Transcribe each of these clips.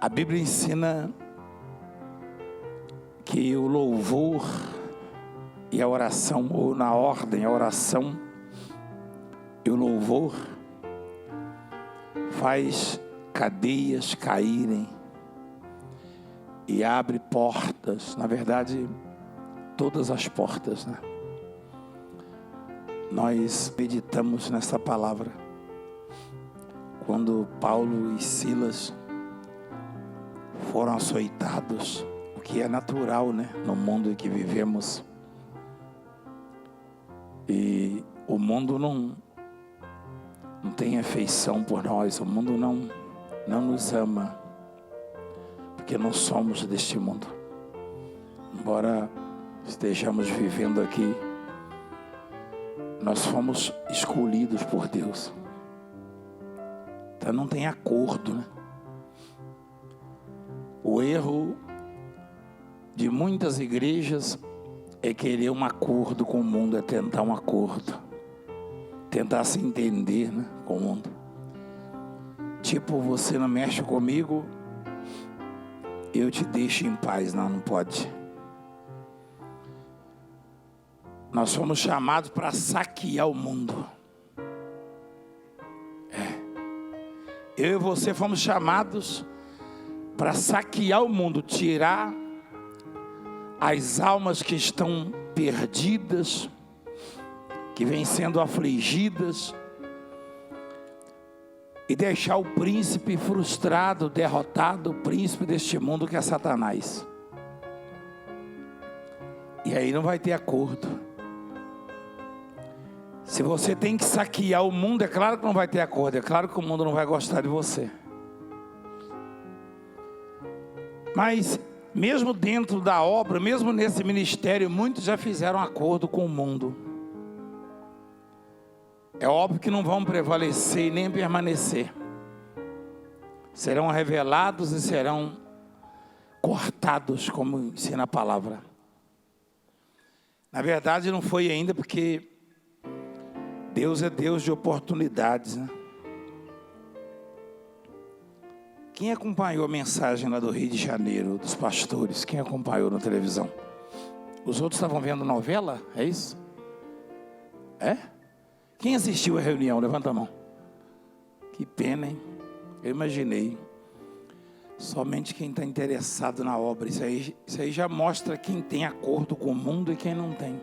A Bíblia ensina que o louvor e a oração, ou na ordem, a oração e o louvor faz cadeias caírem e abre portas, na verdade, todas as portas, né? Nós meditamos nessa palavra quando Paulo e Silas foram açoitados, o que é natural, né, no mundo em que vivemos. E o mundo não tem afeição por nós, o mundo não nos ama, porque não somos deste mundo. Embora estejamos vivendo aqui, nós fomos escolhidos por Deus. Então não tem acordo, né? O erro de muitas igrejas é querer um acordo com o mundo, é tentar um acordo, tentar se entender, né, com o mundo. Tipo, você não mexe comigo, eu te deixo em paz. Não pode. Nós fomos chamados para saquear o mundo. Eu e você fomos chamados para saquear o mundo, tirar as almas que estão perdidas, que vêm sendo afligidas, e deixar o príncipe frustrado, derrotado, o príncipe deste mundo que é Satanás. E aí não vai ter acordo. Se você tem que saquear o mundo, é claro que não vai ter acordo, é claro que o mundo não vai gostar de você. Mas mesmo dentro da obra, mesmo nesse ministério, muitos já fizeram acordo com o mundo. É óbvio que não vão prevalecer e nem permanecer. Serão revelados e serão cortados, como ensina a palavra. Na verdade não foi ainda, porque Deus é Deus de oportunidades, né? Quem acompanhou a mensagem lá do Rio de Janeiro, dos pastores? Quem acompanhou na televisão? Os outros estavam vendo novela? É isso? É? Quem assistiu a reunião? Levanta a mão. Que pena, hein? Eu imaginei. Somente quem está interessado na obra. Isso aí já mostra quem tem acordo com o mundo e quem não tem.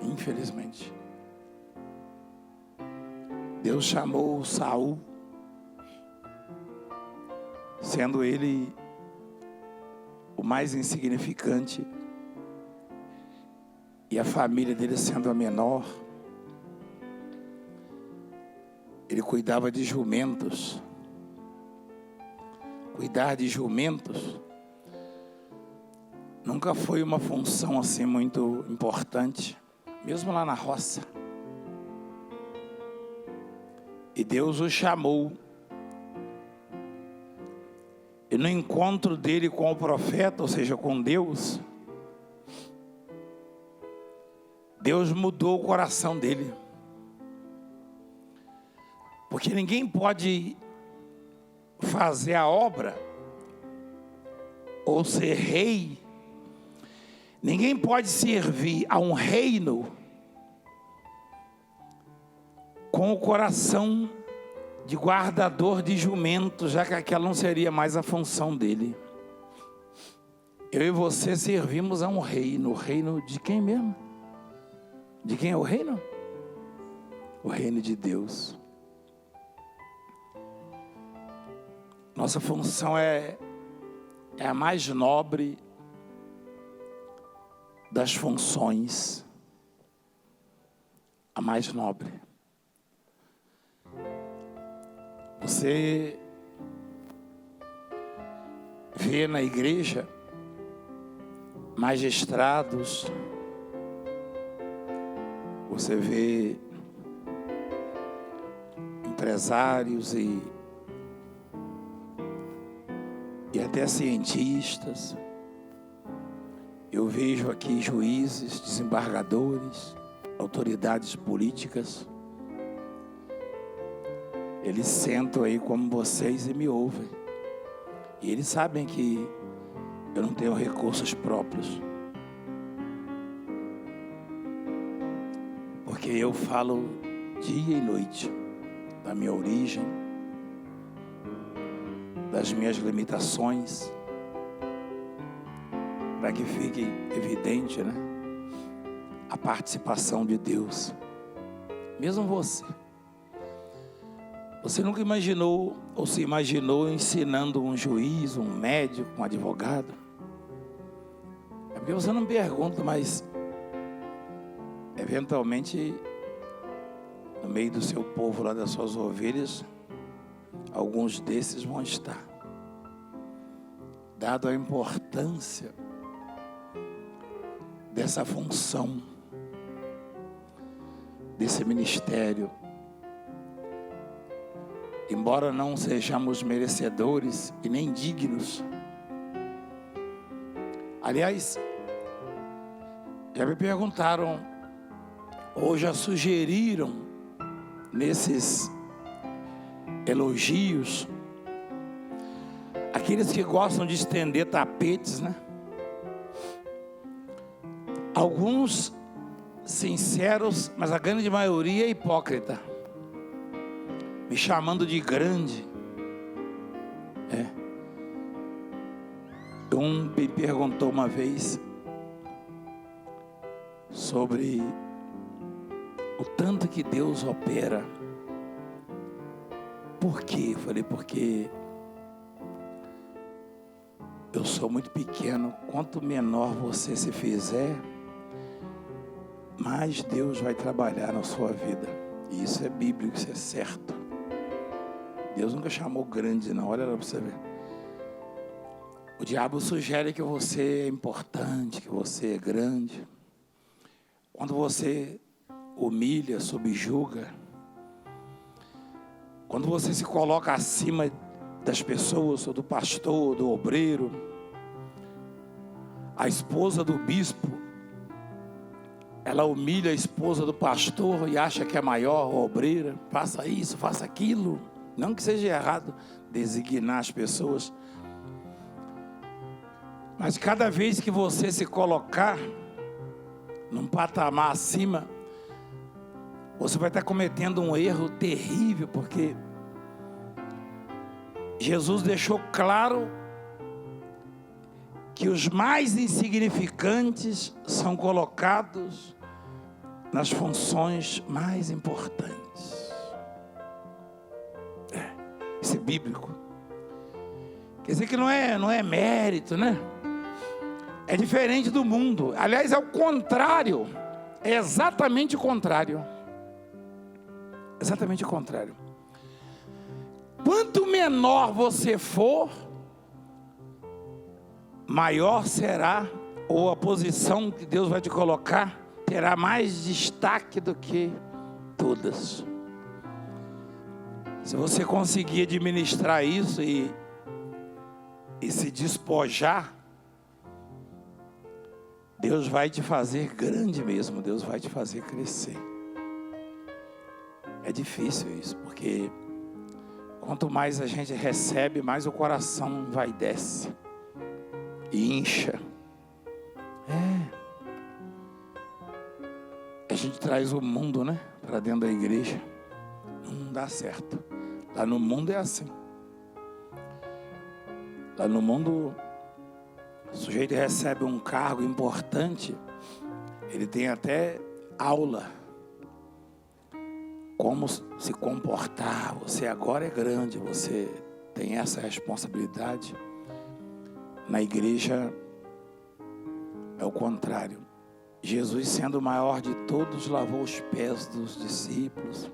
Infelizmente. Deus chamou Saul, sendo ele o mais insignificante, e a família dele sendo a menor. Ele cuidava de jumentos. Cuidar de jumentos nunca foi uma função assim muito importante, mesmo lá na roça. E Deus o chamou. E no encontro dele com o profeta, ou seja, com Deus, Deus mudou o coração dele. Porque ninguém pode fazer a obra ou ser rei. Ninguém pode servir a um reino com o coração de guardador de jumentos, já que aquela não seria mais a função dele. Eu e você servimos a um reino. O reino de quem mesmo? De quem é o reino? O reino de Deus. Nossa função é a mais nobre das funções. A mais nobre. Você vê na igreja magistrados, você vê empresários e até cientistas. Eu vejo aqui juízes, desembargadores, autoridades políticas. Eles sentam aí como vocês e me ouvem. E eles sabem que eu não tenho recursos próprios. Porque eu falo dia e noite da minha origem, das minhas limitações, para que fique evidente, né, a participação de Deus. Mesmo você nunca imaginou ou se imaginou ensinando um juiz, um médico, um advogado? É porque você não pergunta, mas eventualmente no meio do seu povo, lá das suas ovelhas, alguns desses vão estar. Dado a importância dessa função, desse ministério, embora não sejamos merecedores e nem dignos. Aliás, já me perguntaram, ou já sugeriram nesses elogios, aqueles que gostam de estender tapetes, né? Alguns sinceros, mas a grande maioria é hipócrita, me chamando de grande. Um me perguntou uma vez sobre o tanto que Deus opera. Por quê? Eu falei, porque eu sou muito pequeno. Quanto menor você se fizer, mais Deus vai trabalhar na sua vida. E isso é bíblico, isso é certo. Deus nunca chamou grande, não. Olha lá para você ver. O diabo sugere que você é importante, que você é grande. Quando você humilha, subjuga, quando você se coloca acima das pessoas, ou do pastor, do obreiro, a esposa do bispo, ela humilha a esposa do pastor e acha que é maior, obreira, faça isso, faça aquilo. Não que seja errado designar as pessoas, mas cada vez que você se colocar num patamar acima, você vai estar cometendo um erro terrível, porque Jesus deixou claro que os mais insignificantes são colocados nas funções mais importantes. Isso é bíblico. Quer dizer que não é mérito, né? É diferente do mundo. Aliás, é o contrário. É exatamente o contrário. Exatamente o contrário. Quanto menor você for, maior será, ou a posição que Deus vai te colocar terá mais destaque do que todas. Se você conseguir administrar isso e se despojar, Deus vai te fazer grande mesmo, Deus vai te fazer crescer. É difícil isso, porque quanto mais a gente recebe, mais o coração vai e desce e incha. A gente traz o mundo, né, para dentro da igreja. Não dá certo. Lá no mundo é assim. Lá no mundo, o sujeito recebe um cargo importante, ele tem até aula. Como se comportar. Você agora é grande, você tem essa responsabilidade. Na igreja é o contrário. Jesus, sendo o maior de todos, lavou os pés dos discípulos.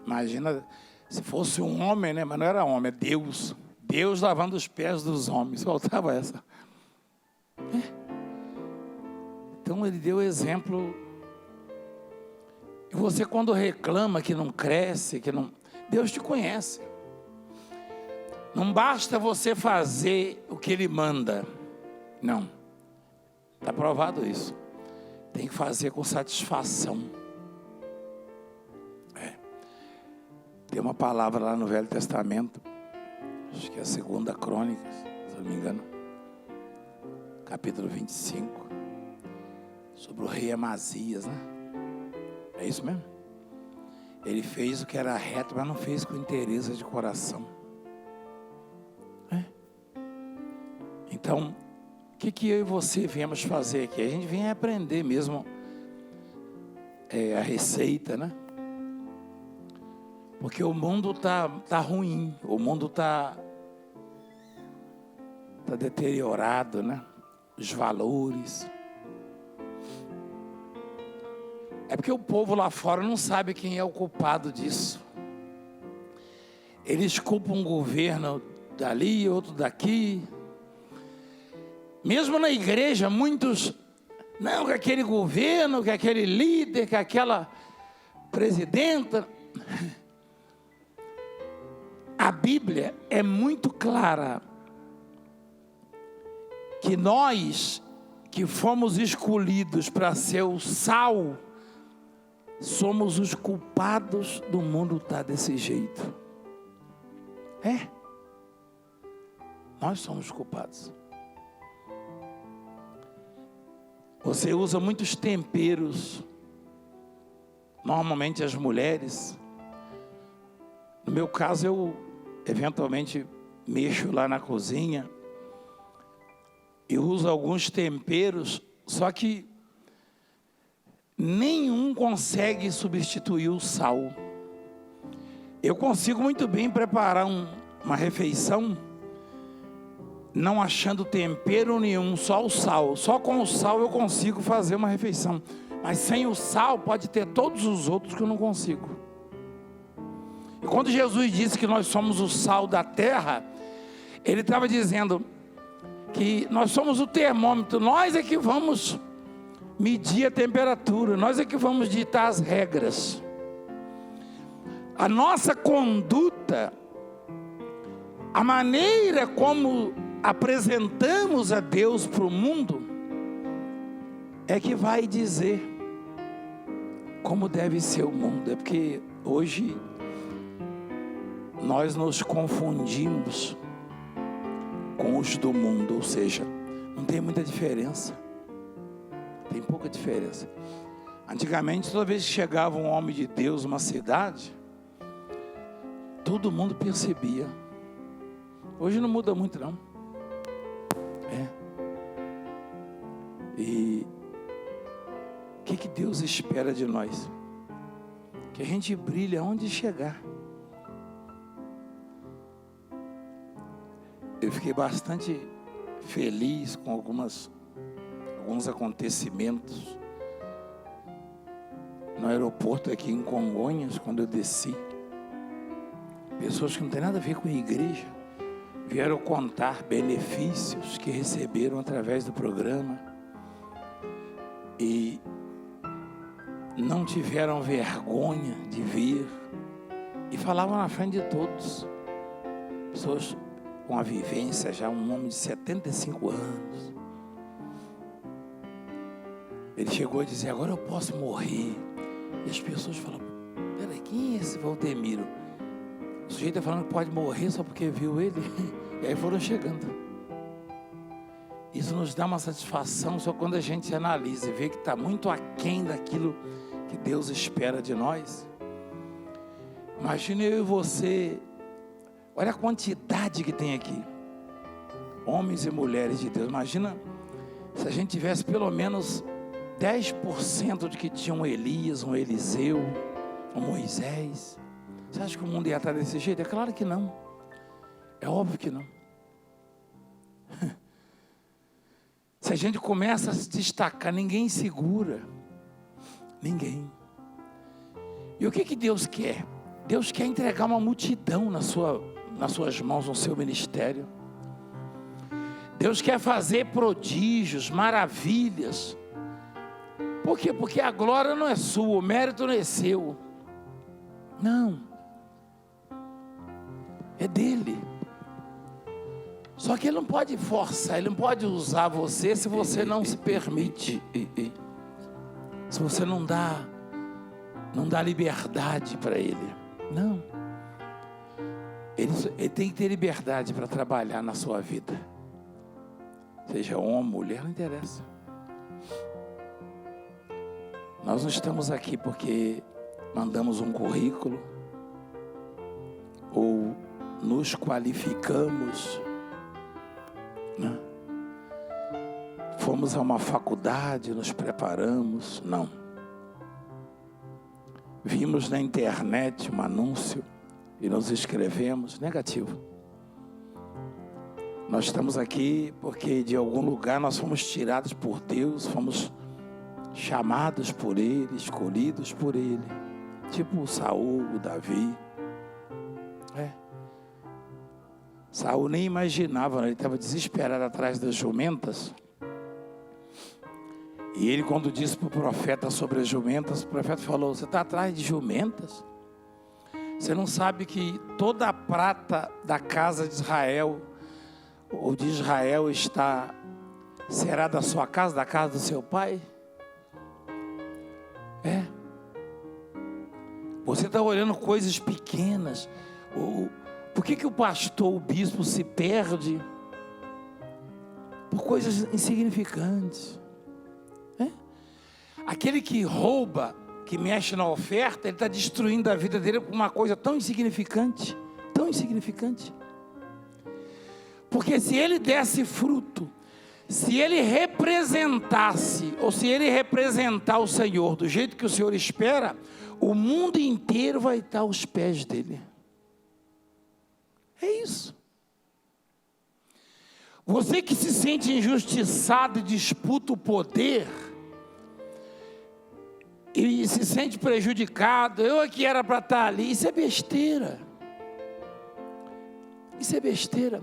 Imagina se fosse um homem, né? Mas não era homem, é Deus. Deus lavando os pés dos homens. Faltava essa. Então ele deu exemplo. E você, quando reclama que não cresce, que não, Deus te conhece. Não basta você fazer o que Ele manda. Não. Está provado isso. Tem que fazer com satisfação. Tem uma palavra lá no Velho Testamento, acho que é a 2 Crônicas, se não me engano, capítulo 25, sobre o rei Amazias, né? É isso mesmo? Ele fez o que era reto, mas não fez com interesse de coração. Então, o que eu e você viemos fazer aqui? A gente vem aprender mesmo a receita, né? Porque o mundo tá ruim, o mundo tá deteriorado, né? Os valores. É porque o povo lá fora não sabe quem é o culpado disso. Eles culpam um governo dali, outro daqui. Mesmo na igreja, muitos, não, que aquele governo, que aquele líder, que aquela presidenta. A Bíblia é muito clara que nós que fomos escolhidos para ser o sal, somos os culpados do mundo estar desse jeito. Nós somos culpados. Você usa muitos temperos, normalmente as mulheres. No meu caso, eu eventualmente mexo lá na cozinha e uso alguns temperos, só que nenhum consegue substituir o sal. Eu consigo muito bem preparar uma refeição não achando tempero nenhum, só o sal. Só com o sal eu consigo fazer uma refeição. Mas sem o sal pode ter todos os outros que eu não consigo. E quando Jesus disse que nós somos o sal da terra, Ele estava dizendo que nós somos o termômetro. Nós é que vamos medir a temperatura. Nós é que vamos ditar as regras. A nossa conduta, a maneira como apresentamos a Deus para o mundo, é que vai dizer como deve ser o mundo. É porque hoje nós nos confundimos com os do mundo, ou seja, não tem muita diferença, tem pouca diferença. Antigamente, toda vez que chegava um homem de Deus numa cidade, todo mundo percebia. Hoje não muda muito não. E o que Deus espera de nós? Que a gente brilhe aonde chegar. Eu fiquei bastante feliz com alguns acontecimentos no aeroporto aqui em Congonhas, quando eu desci. Pessoas que não tem nada a ver com a igreja vieram contar benefícios que receberam através do programa e não tiveram vergonha de vir e falavam na frente de todos. Pessoas com a vivência, já um homem de 75 anos. Ele chegou a dizer: agora eu posso morrer. E as pessoas falam: peraí, quem é esse Valdemiro? O sujeito está falando que pode morrer só porque viu ele. E aí foram chegando. Isso nos dá uma satisfação só quando a gente analisa e vê que está muito aquém daquilo que Deus espera de nós. Imagine eu e você. Olha a quantidade que tem aqui. Homens e mulheres de Deus. Imagina se a gente tivesse pelo menos 10% de que tinha um Elias, um Eliseu, um Moisés. Você acha que o mundo ia estar desse jeito? É claro que não. É óbvio que não. Se a gente começa a se destacar, ninguém segura. Ninguém. E o que Deus quer? Deus quer entregar uma multidão nas suas mãos, no seu ministério. Deus quer fazer prodígios, maravilhas. Por quê? Porque a glória não é sua, o mérito não é seu. Não. É dele. Só que ele não pode forçar, ele não pode usar você se você não se permite. Se você não dá liberdade para ele. Não. Ele tem que ter liberdade para trabalhar na sua vida. Seja homem, mulher, não interessa. Nós não estamos aqui porque mandamos um currículo ou nos qualificamos, né? Fomos a uma faculdade, nos preparamos, não. Vimos na internet um anúncio e nos inscrevemos, negativo. Nós estamos aqui porque de algum lugar nós fomos tirados por Deus, fomos chamados por Ele, escolhidos por Ele. Tipo o Saul, o Davi. Saul nem imaginava, ele estava desesperado atrás das jumentas. E ele, quando disse para o profeta sobre as jumentas, o profeta falou: você está atrás de jumentas? Você não sabe que toda a prata da casa de Israel, ou de Israel, será da sua casa, da casa do seu pai? Você está olhando coisas pequenas. Por que o pastor, o bispo se perde? Por coisas insignificantes. Aquele que rouba, que mexe na oferta, ele está destruindo a vida dele por uma coisa tão insignificante. Tão insignificante. Porque se ele desse fruto, se ele representasse, ou se ele representar o Senhor do jeito que o Senhor espera, o mundo inteiro vai estar aos pés dele. É isso. Você que se sente injustiçado e disputa o poder, e se sente prejudicado, eu aqui era para estar ali, isso é besteira. Isso é besteira.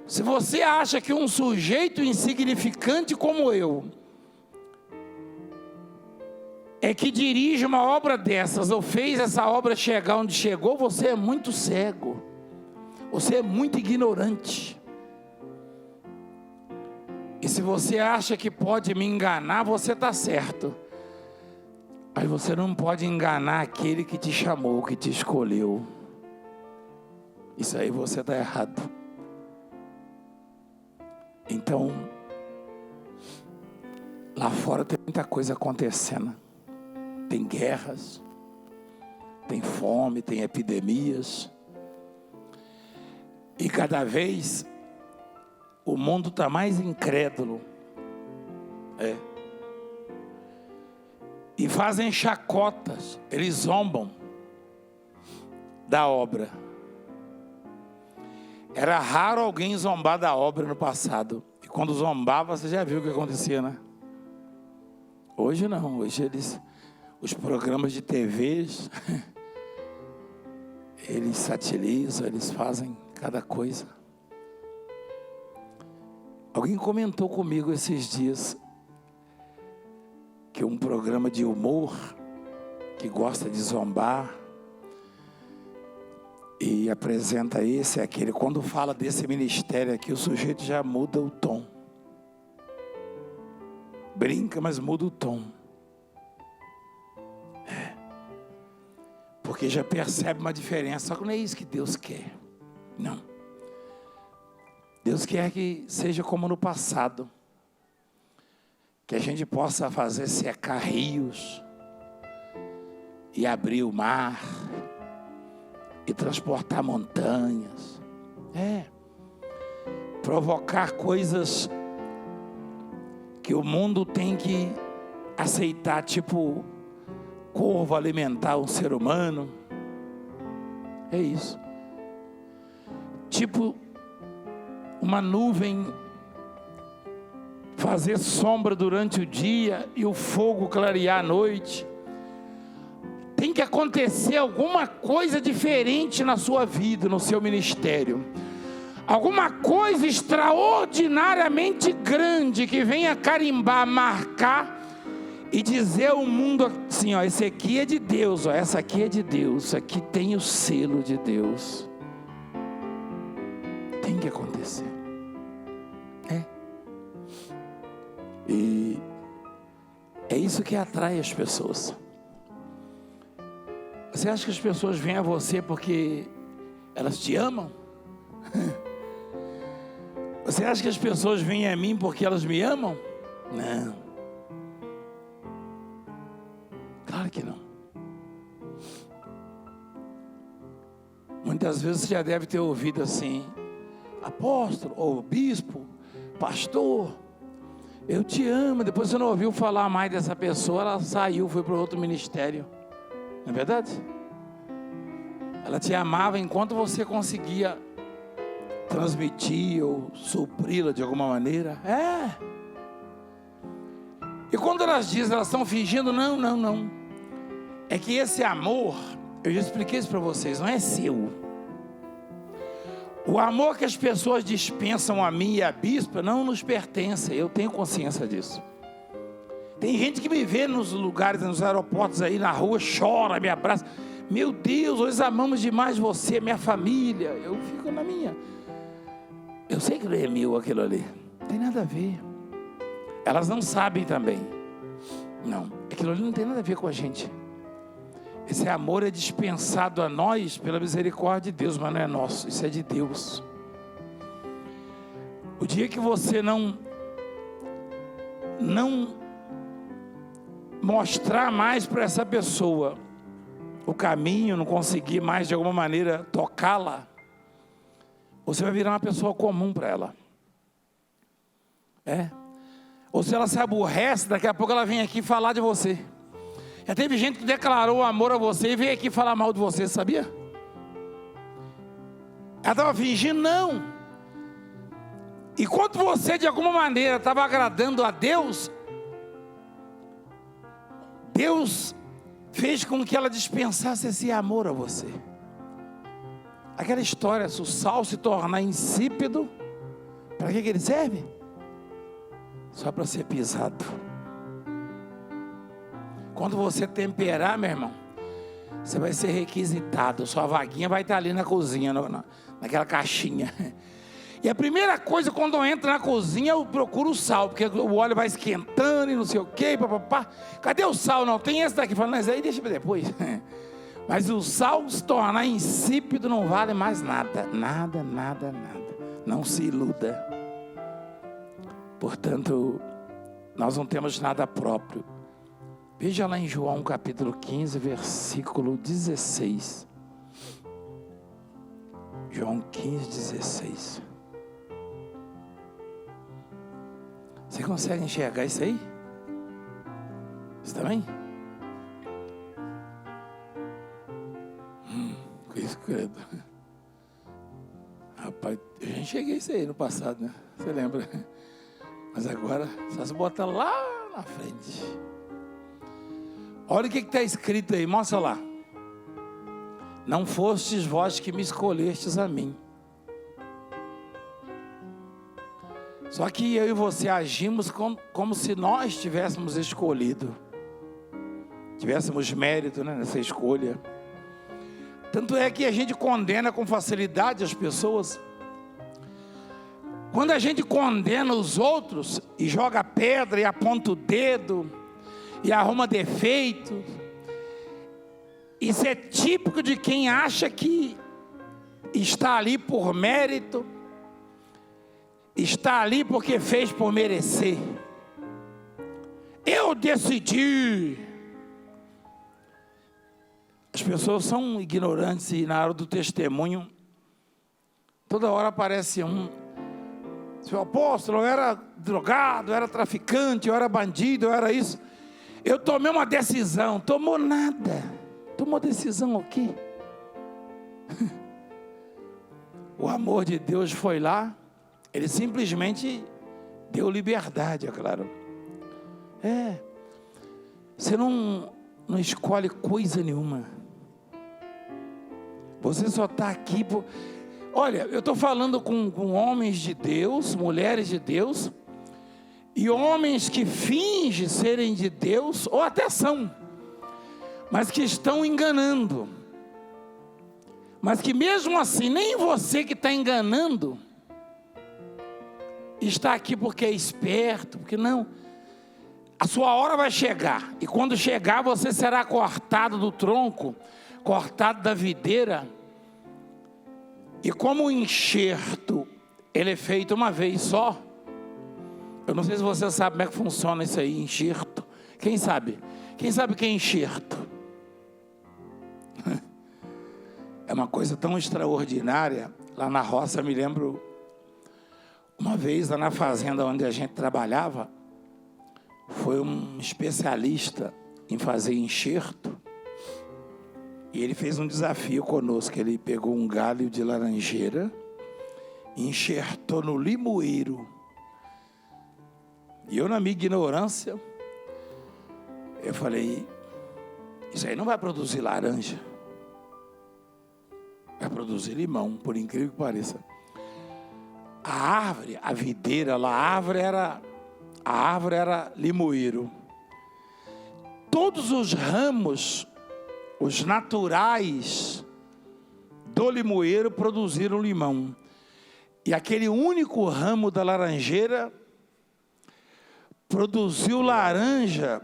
Se você acha que um sujeito insignificante como eu é que dirige uma obra dessas, ou fez essa obra chegar onde chegou, você é muito cego, você é muito ignorante. E se você acha que pode me enganar, você está certo. Mas você não pode enganar aquele que te chamou, que te escolheu. Isso aí você está errado. Então, lá fora tem muita coisa acontecendo. Tem guerras, tem fome, tem epidemias. E cada vez o mundo está mais incrédulo. E fazem chacotas, eles zombam da obra. Era raro alguém zombar da obra no passado. E quando zombava, você já viu o que acontecia, né? Hoje não, hoje os programas de TV, eles satirizam, eles fazem cada coisa. Alguém comentou comigo esses dias que um programa de humor, que gosta de zombar, e apresenta esse e aquele, quando fala desse ministério aqui, o sujeito já muda o tom. Brinca, mas muda o tom. Porque já percebe uma diferença, só que não é isso que Deus quer. Não. Deus quer que seja como no passado. Que a gente possa fazer secar rios e abrir o mar e transportar montanhas. Provocar coisas que o mundo tem que aceitar, tipo corvo alimentar um ser humano. É isso. Tipo uma nuvem fazer sombra durante o dia e o fogo clarear à noite. Tem que acontecer alguma coisa diferente na sua vida, no seu ministério. Alguma coisa extraordinariamente grande que venha carimbar, marcar e dizer ao mundo assim, ó, esse aqui é de Deus, ó, essa aqui é de Deus, isso aqui tem o selo de Deus. Tem que acontecer. E é isso que atrai as pessoas. Você acha que as pessoas vêm a você porque Elas te amam? Você acha que as pessoas vêm a mim porque elas me amam? Não. Claro que não. Muitas vezes você já deve ter ouvido assim: apóstolo, ou bispo, pastor, eu te amo. Depois você não ouviu falar mais dessa pessoa, ela saiu, foi para outro ministério. Não é verdade? Ela te amava enquanto você conseguia transmitir ou supri-la de alguma maneira. E quando elas dizem, elas estão fingindo, não. É que esse amor, eu já expliquei isso para vocês, não é seu. O amor que as pessoas dispensam a mim e a bispa não nos pertence, eu tenho consciência disso. Tem gente que me vê nos lugares, nos aeroportos aí, na rua, chora, me abraça. Meu Deus, nós amamos demais você, minha família. Eu fico na minha. Eu sei que não é meu aquilo ali. Não tem nada a ver. Elas não sabem também. Não, aquilo ali não tem nada a ver com a gente. Esse amor é dispensado a nós pela misericórdia de Deus, mas não é nosso, isso é de Deus. O dia que você não mostrar mais para essa pessoa o caminho, não conseguir mais de alguma maneira tocá-la, você vai virar uma pessoa comum para ela. Ou se ela se aborrece, daqui a pouco ela vem aqui falar de você. Já teve gente que declarou amor a você e veio aqui falar mal de você, sabia? Ela estava fingindo, não. E quando você de alguma maneira estava agradando a Deus, Deus fez com que ela dispensasse esse amor a você. Aquela história, se o sal se tornar insípido, para que ele serve? Só para ser pisado. Quando você temperar, meu irmão, você vai ser requisitado. Sua vaguinha vai estar ali na cozinha, naquela caixinha. E a primeira coisa, quando eu entro na cozinha, eu procuro o sal, porque o óleo vai esquentando e não sei o quê, papapá. Cadê o sal? Não, tem esse daqui. Falando, mas aí deixa para depois. Mas o sal se tornar insípido não vale mais nada. Nada. Não se iluda. Portanto, nós não temos nada próprio. Veja lá em João capítulo 15, versículo 16. João 15, 16. Você consegue enxergar isso aí? Você também? Isso, credo. Rapaz, eu já enxerguei isso aí no passado, né? Você lembra? Mas agora, só se botar lá na frente. Olha o que está escrito aí, mostra lá. Não fostes vós que me escolhestes a mim. Só que eu e você agimos como se nós tivéssemos escolhido. Tivéssemos mérito, né, nessa escolha. Tanto é que a gente condena com facilidade as pessoas. Quando a gente condena os outros e joga pedra e aponta o dedo e arruma defeitos, isso é típico de quem acha que está ali por mérito, está ali porque fez por merecer. Eu decidi. As pessoas são ignorantes e na hora do testemunho, toda hora aparece um: seu apóstolo, eu era drogado, eu era traficante, eu era bandido, eu era isso. Eu tomei uma decisão. Tomou nada. Tomou decisão o quê? O amor de Deus foi lá. Ele simplesmente deu liberdade, é claro. Você não escolhe coisa nenhuma. Você só está aqui por... Olha, eu estou falando com homens de Deus, mulheres de Deus, e homens que fingem serem de Deus, ou até são, mas que estão enganando. Mas que mesmo assim, nem você que está enganando, está aqui porque é esperto, porque não. A sua hora vai chegar, e quando chegar você será cortado do tronco, cortado da videira, E como o enxerto, ele é feito uma vez só. Eu não sei se você sabe como é que funciona isso aí, enxerto. Quem sabe? Quem sabe o que é enxerto? É uma coisa tão extraordinária. Lá na roça, me lembro, uma vez lá na fazenda onde a gente trabalhava, foi um especialista em fazer enxerto. E ele fez um desafio conosco. Ele pegou um galho de laranjeira e enxertou no limoeiro. E eu, na minha ignorância, eu falei, isso aí não vai produzir laranja. Vai produzir limão, por incrível que pareça. A árvore, a videira lá, a árvore era limoeiro. Todos os ramos, os naturais do limoeiro produziram limão. E aquele único ramo da laranjeira produziu laranja,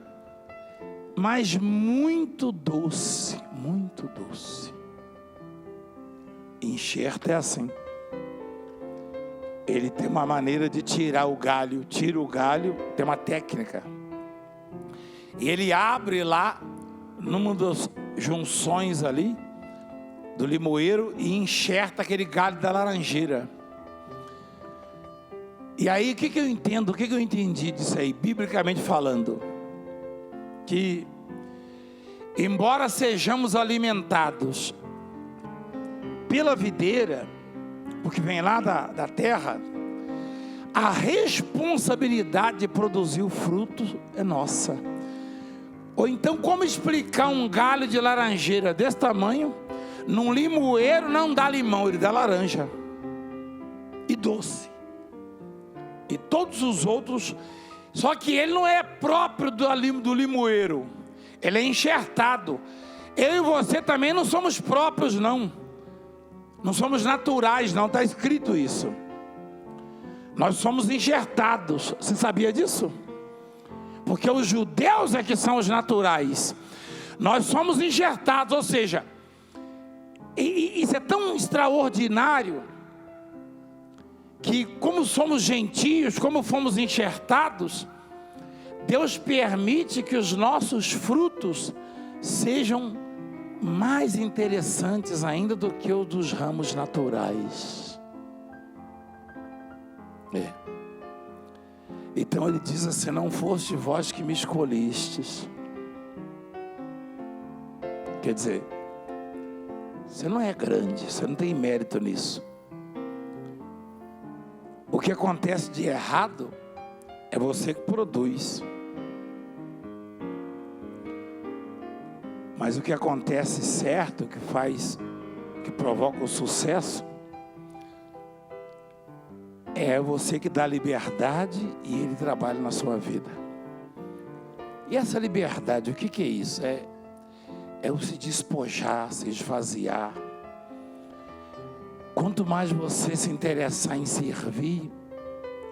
mas muito doce, muito doce. Enxerto é assim. Ele tem uma maneira de tirar o galho, tira o galho, tem uma técnica. E ele abre lá, numa das junções ali, do limoeiro, e enxerta aquele galho da laranjeira. E aí, o que eu entendo, o que eu entendi disso aí, biblicamente falando? Que, embora sejamos alimentados pela videira, porque vem lá da terra, a responsabilidade de produzir o fruto é nossa. Ou então, como explicar um galho de laranjeira desse tamanho, num limoeiro não dá limão, ele dá laranja e doce. E todos os outros, só que ele não é próprio do limoeiro, ele é enxertado. Eu e você também não somos próprios, não somos naturais, não, está escrito isso. Nós somos enxertados. Você sabia disso? Porque os judeus é que são os naturais, nós somos enxertados. Ou seja, isso é tão extraordinário, que como somos gentios, como fomos enxertados, Deus permite que os nossos frutos sejam mais interessantes ainda do que os dos ramos naturais. Então ele diz assim: não foste vós que me escolhestes. Quer dizer, você não é grande, você não tem mérito nisso. O que acontece de errado é você que produz. Mas o que acontece certo, que provoca o sucesso, é você que dá liberdade e ele trabalha na sua vida. E essa liberdade, o que é isso? É o se despojar, se esvaziar. Quanto mais você se interessar em servir,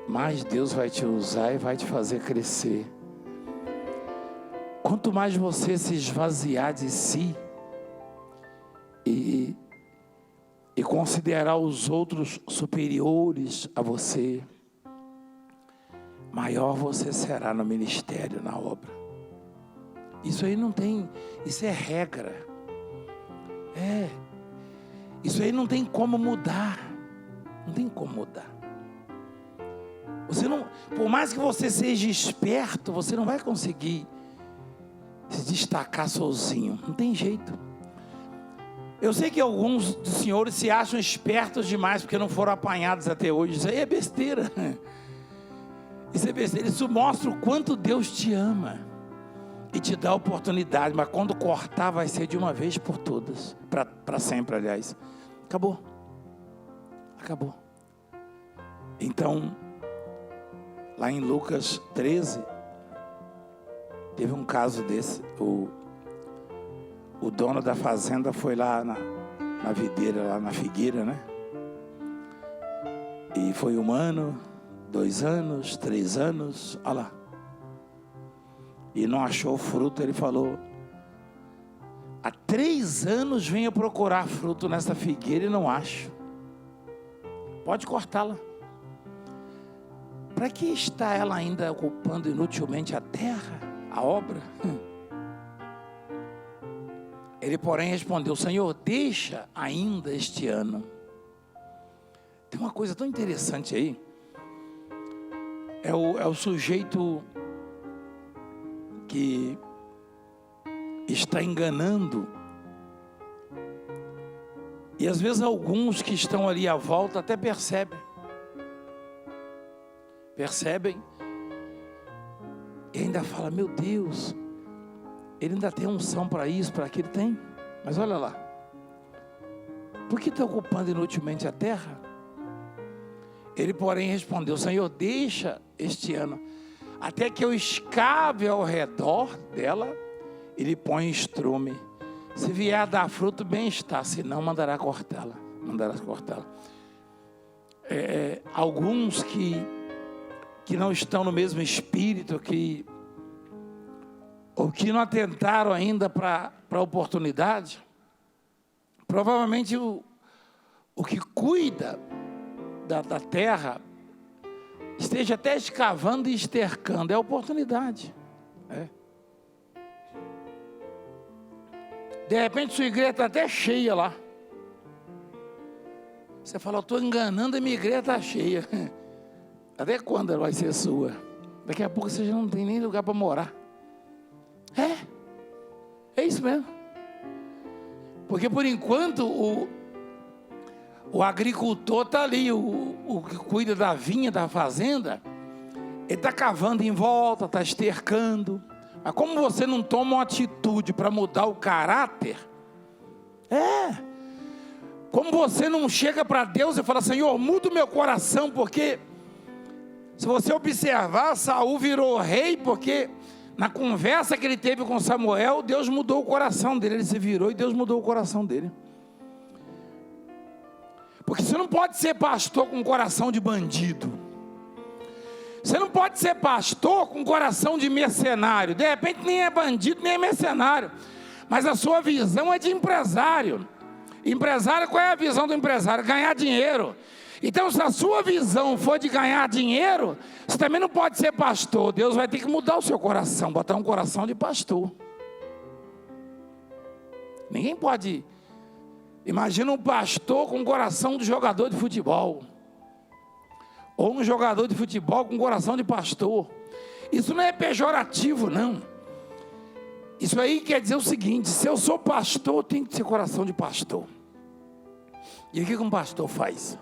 mais Deus vai te usar e vai te fazer crescer. Quanto mais você se esvaziar de si e considerar os outros superiores a você, maior você será no ministério, na obra. Isso aí não tem, isso é regra. Isso aí não tem como mudar. Não tem como mudar. Você não, por mais que você seja esperto, você não vai conseguir se destacar sozinho. Não tem jeito. Eu sei que alguns dos senhores se acham espertos demais porque não foram apanhados até hoje. Isso aí é besteira. Isso é besteira. Isso mostra o quanto Deus te ama e te dá oportunidade. Mas quando cortar, vai ser de uma vez por todas. Para sempre, aliás. Acabou. Então, lá em Lucas 13, teve um caso desse. O dono da fazenda foi lá na videira, lá na figueira, né? E foi 1 ano, 2 anos, 3 anos, olha lá. E não achou fruto. Ele falou: há 3 anos venho procurar fruto nessa figueira e não acho. Pode cortá-la. Para que está ela ainda ocupando inutilmente a terra, a obra? Ele, porém, respondeu: Senhor, deixa ainda este ano. Tem uma coisa tão interessante aí. É o sujeito que está enganando. E às vezes alguns que estão ali à volta até percebem e ainda fala: meu Deus, ele ainda tem unção para isso, para aquilo. Tem, mas olha lá, por que está ocupando inutilmente a terra? Ele, porém, respondeu: Senhor, deixa este ano, até que eu escave ao redor dela e lhe põe estrume. Se vier a dar fruto, bem está, se não, mandará cortá-la. Alguns que não estão no mesmo espírito, ou que não atentaram ainda para a oportunidade, provavelmente o que cuida da terra esteja até escavando e estercando. É a oportunidade. De repente sua igreja está até cheia lá. Você fala: eu estou enganando, a minha igreja está cheia. Até quando ela vai ser sua? Daqui a pouco você já não tem nem lugar para morar. É isso mesmo. Porque por enquanto o agricultor está ali, o que cuida da vinha, da fazenda, ele está cavando em volta, está estercando. Mas como você não toma uma atitude para mudar o caráter, como você não chega para Deus e fala: Senhor, muda o meu coração, porque se você observar, Saul virou rei porque na conversa que ele teve com Samuel, Deus mudou o coração dele. Ele se virou e Deus mudou o coração dele. Porque você não pode ser pastor com coração de bandido. Você não pode ser pastor com coração de mercenário. De repente nem é bandido, nem é mercenário, mas a sua visão é de empresário. Empresário, qual é a visão do empresário? Ganhar dinheiro. Então, se a sua visão for de ganhar dinheiro, você também não pode ser pastor. Deus vai ter que mudar o seu coração, botar um coração de pastor. Ninguém pode. Imagina um pastor com coração de jogador de futebol, ou um jogador de futebol com coração de pastor. Isso não é pejorativo, não. Isso aí quer dizer o seguinte: se eu sou pastor, eu tenho que ter coração de pastor. E o que um pastor faz?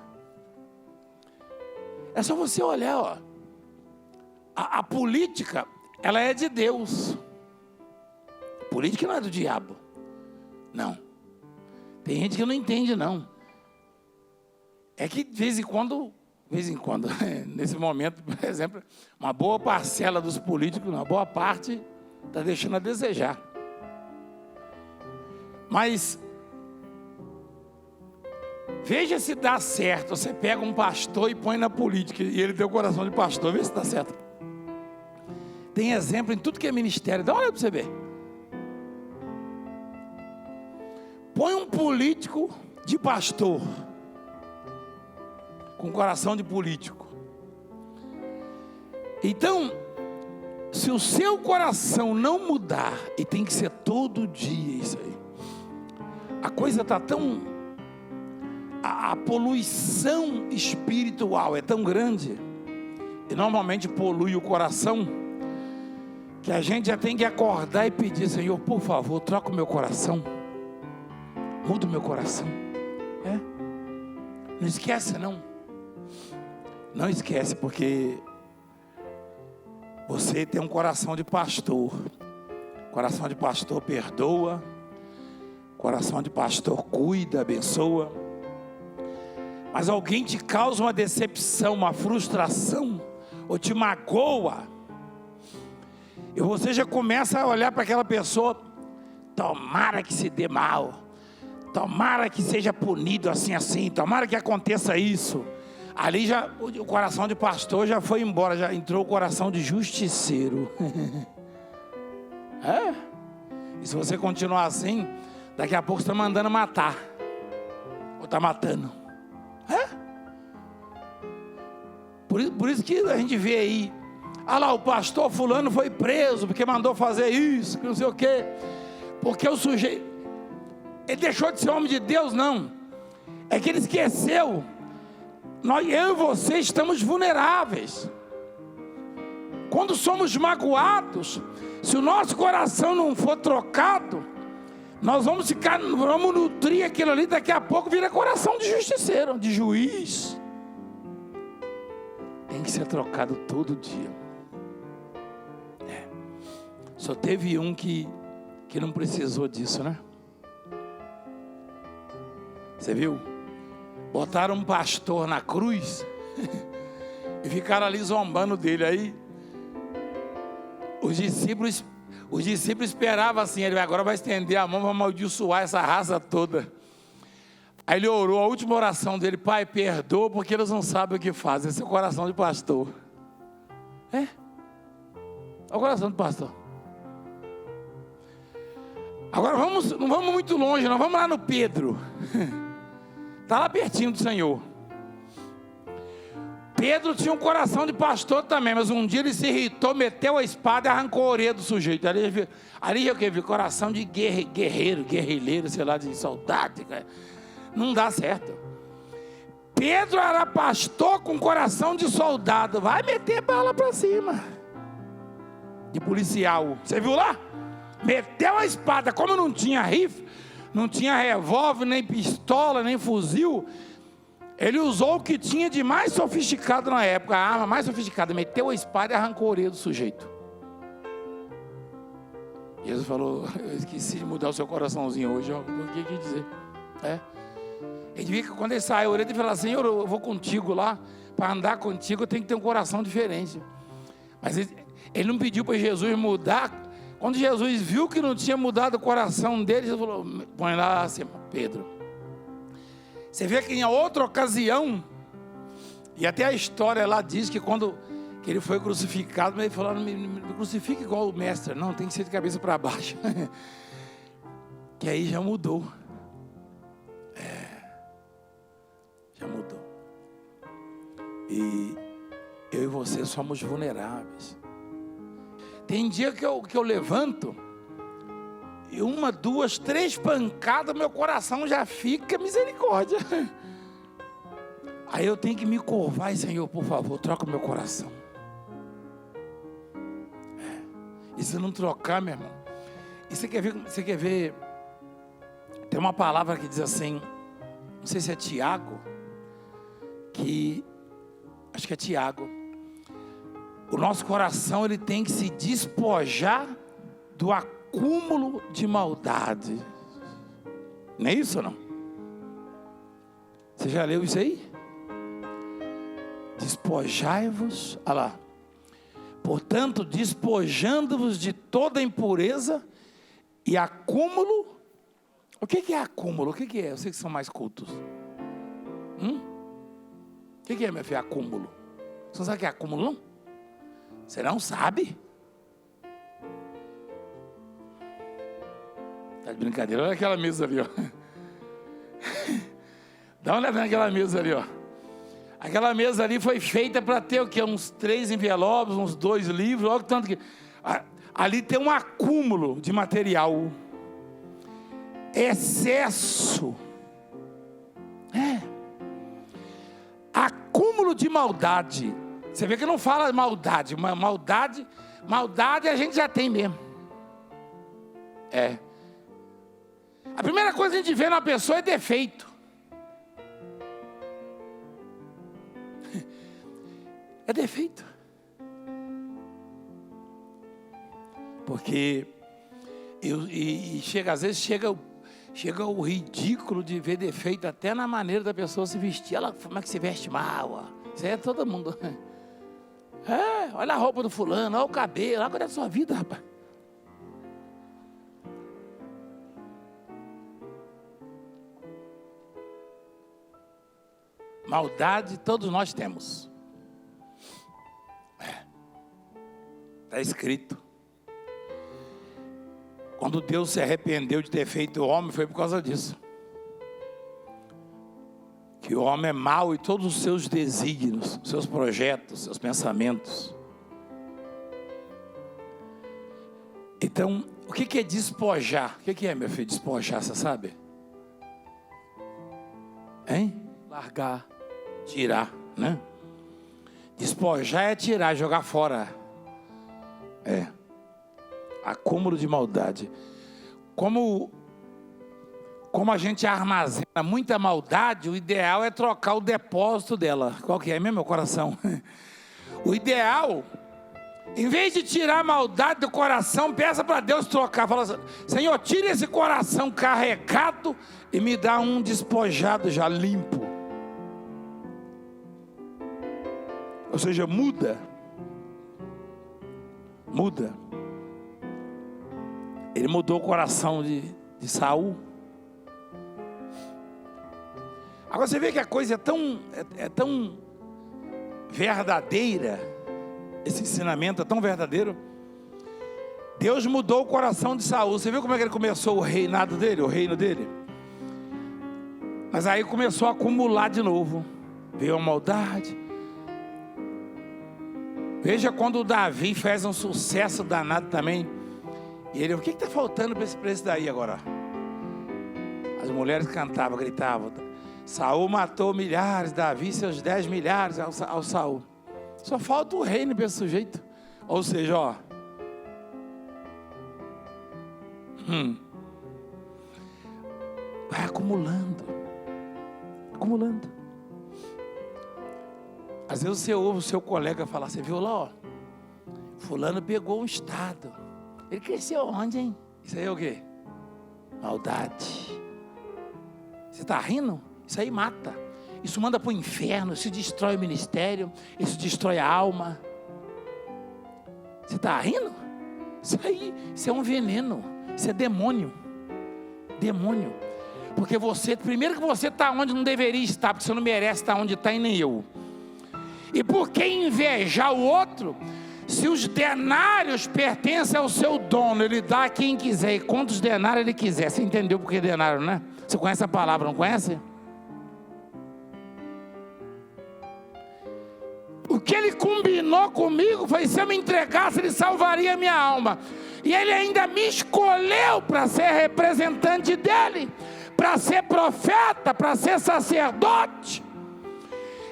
É só você olhar, ó. A política, ela é de Deus. A política não é do diabo. Não. Tem gente que não entende, não. É que de vez em quando, nesse momento, por exemplo, uma boa parcela dos políticos, uma boa parte, está deixando a desejar. Mas veja se dá certo. Você pega um pastor e põe na política, e ele tem o coração de pastor, vê se dá certo. Tem exemplo em tudo que é ministério. Dá uma olhada para você ver. Põe um político de pastor, com coração de político. Então, se o seu coração não mudar, e tem que ser todo dia isso aí, a coisa está tão... A poluição espiritual é tão grande, e normalmente polui o coração, que a gente já tem que acordar e pedir: Senhor, por favor, troca o meu coração, muda o meu coração. Não esquece, não. Não esquece, porque você tem um coração de pastor. Coração de pastor perdoa, coração de pastor cuida, abençoa. Mas alguém te causa uma decepção, uma frustração, ou te magoa, e você já começa a olhar para aquela pessoa: tomara que se dê mal, tomara que seja punido assim, tomara que aconteça isso. Ali já o coração de pastor já foi embora, já entrou o coração de justiceiro. E se você continuar assim, daqui a pouco você está mandando matar, ou está matando. Por isso que a gente vê aí, lá, o pastor fulano foi preso porque mandou fazer isso, que não sei o quê. Porque o sujeito, ele deixou de ser homem de Deus? Não. É que ele esqueceu. Eu e você estamos vulneráveis. Quando somos magoados, se o nosso coração não for trocado, nós vamos nutrir aquilo ali, daqui a pouco vira coração de justiceiro, de juiz. Tem que ser trocado todo dia. Só teve um que não precisou disso, né? Você viu? Botaram um pastor na cruz e ficaram ali zombando dele. Aí os discípulos esperavam assim, ele agora vai estender a mão, vai amaldiçoar essa raça toda. Aí ele orou, a última oração dele: Pai, perdoa porque eles não sabem o que fazem. Esse é o coração de pastor. É o coração do pastor. Agora não vamos muito longe, nós vamos lá no Pedro. Está lá pertinho do Senhor. Pedro tinha um coração de pastor também, mas um dia ele se irritou, meteu a espada e arrancou a orelha do sujeito. Ali eu vi coração de guerrilheiro, sei lá, de soldado. Não dá certo. Pedro era pastor com coração de soldado. Vai meter bala para cima. De policial. Você viu lá? Meteu a espada. Como não tinha rifle, não tinha revólver, nem pistola, nem fuzil, ele usou o que tinha de mais sofisticado na época, a arma mais sofisticada. Meteu a espada e arrancou a orelha do sujeito. Jesus falou: eu esqueci de mudar o seu coraçãozinho hoje. O que quer dizer? Ele devia, quando ele saiu, ele falou: Senhor, eu vou contigo lá. Para andar contigo eu tenho que ter um coração diferente. Mas ele não pediu para Jesus mudar. Quando Jesus viu que não tinha mudado o coração dele, ele falou: põe lá, Pedro. Você vê que em outra ocasião, e até a história lá diz que quando que ele foi crucificado, ele falou: me crucifica igual o mestre. Não, tem que ser de cabeça para baixo. Que aí já mudou. Já mudou. E eu e você somos vulneráveis. Tem dia que eu levanto e 1, 2, 3 pancadas, meu coração já fica misericórdia. Aí eu tenho que me curvar e: Senhor, por favor, troca o meu coração. E se não trocar, meu irmão, e você quer ver, tem uma palavra que diz assim, não sei se é Tiago, acho que é Tiago. O nosso coração, ele tem que se despojar do acúmulo de maldade. Não é isso ou não? Você já leu isso aí? Despojai-vos, olha lá. Portanto, despojando-vos de toda impureza e acúmulo. O que é acúmulo? O que é? Eu sei que são mais cultos. O que é, meu filho, acúmulo? Você não sabe o que é acúmulo, não? Você não sabe? Tá de brincadeira? Olha aquela mesa ali, ó. Dá uma olhada naquela mesa ali, ó. Aquela mesa ali foi feita para ter o quê? Uns 3 envelopes, uns 2 livros, olha o tanto que... Ali tem um acúmulo de material. Excesso. Acúmulo de maldade. Você vê que não fala maldade. Maldade a gente já tem mesmo. A primeira coisa que a gente vê na pessoa é defeito. É defeito. Porque às vezes chega o ridículo de ver defeito até na maneira da pessoa se vestir. Ela, como é que se veste mal? Isso aí é todo mundo. Olha a roupa do fulano, olha o cabelo, olha a sua vida, rapaz. Maldade todos nós temos. Está escrito. Quando Deus se arrependeu de ter feito o homem, foi por causa disso. que o homem é mau e todos os seus desígnios, seus projetos, seus pensamentos. Então, o que é despojar? O que é, meu filho, despojar, você sabe? Hein? Largar. Tirar, né? Despojar é tirar, jogar fora. É. Acúmulo de maldade. Como a gente armazena muita maldade, o ideal é trocar o depósito dela. Qual que é mesmo, meu coração? O ideal, em vez de tirar a maldade do coração, peça para Deus trocar. Fala assim: Senhor, tira esse coração carregado e me dá um despojado já limpo. Ou seja, muda. Ele mudou o coração de Saul. Agora você vê que a coisa é tão verdadeira. Esse ensinamento é tão verdadeiro. Deus mudou o coração de Saul. Você viu como é que ele começou o reinado dele, o reino dele? Mas aí começou a acumular de novo. Veio a maldade. Veja quando o Davi fez um sucesso danado também. E ele, o que está faltando para esse daí agora? As mulheres cantavam, gritavam. Saul matou milhares, Davi seus 10 milhares ao Saul. Só falta o reino para esse sujeito. Ou seja, ó. Vai acumulando. Às vezes você ouve o seu colega falar, você viu lá, ó, fulano pegou um estado. Ele cresceu onde, hein? Isso aí é o quê? Maldade. Você está rindo? Isso aí mata. Isso manda para o inferno, isso destrói o ministério, isso destrói a alma. Você está rindo? Isso é um veneno, isso é demônio. Porque primeiro que você está onde não deveria estar, porque você não merece estar onde está e nem eu. E por que invejar o outro, se os denários pertencem ao seu dono, ele dá a quem quiser, e quantos denários ele quiser. Você entendeu por que denário, né? Você conhece a palavra, não conhece? O que ele combinou comigo foi: se eu me entregasse, ele salvaria a minha alma. E ele ainda me escolheu para ser representante dele, para ser profeta, para ser sacerdote.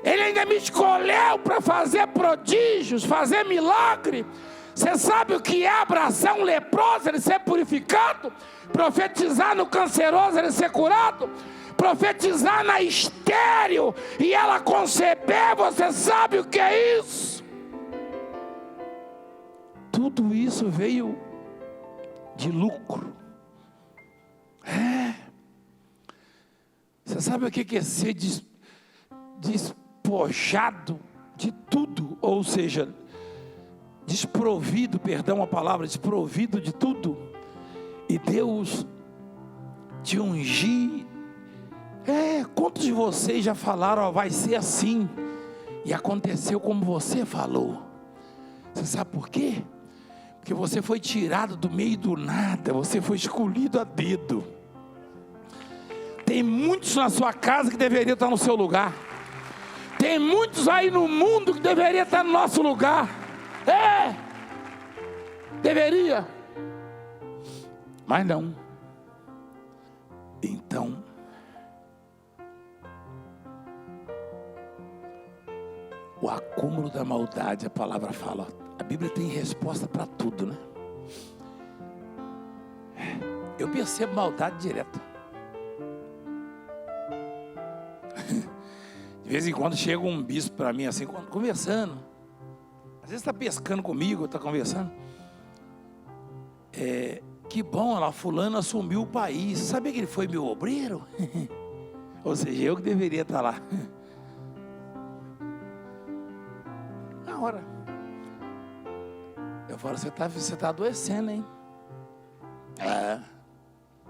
Ele ainda me escolheu para fazer prodígios, fazer milagre. Você sabe o que é abraçar um leproso, ele ser purificado? Profetizar no canceroso, ele ser curado? Profetizar na estéril e ela conceber, você sabe o que é isso? Tudo isso veio de lucro. Você sabe o que é ser despojado de tudo? Ou seja, desprovido, perdão a palavra, desprovido de tudo. E Deus te ungir. Quantos de vocês já falaram, ó, vai ser assim, e aconteceu como você falou? Você sabe por quê? Porque você foi tirado do meio do nada, você foi escolhido a dedo. Tem muitos na sua casa que deveriam estar no seu lugar. Tem muitos aí no mundo que deveriam estar no nosso lugar. Deveria. Mas não. Então, o acúmulo da maldade, a palavra fala. A Bíblia tem resposta para tudo, né? Eu percebo maldade direto. De vez em quando chega um bispo para mim assim, conversando. Às vezes está pescando comigo, está conversando. Que bom, lá fulano assumiu o país. Sabia que ele foi meu obreiro? Ou seja, eu que deveria estar lá. Na hora. Eu falo, você está adoecendo, hein?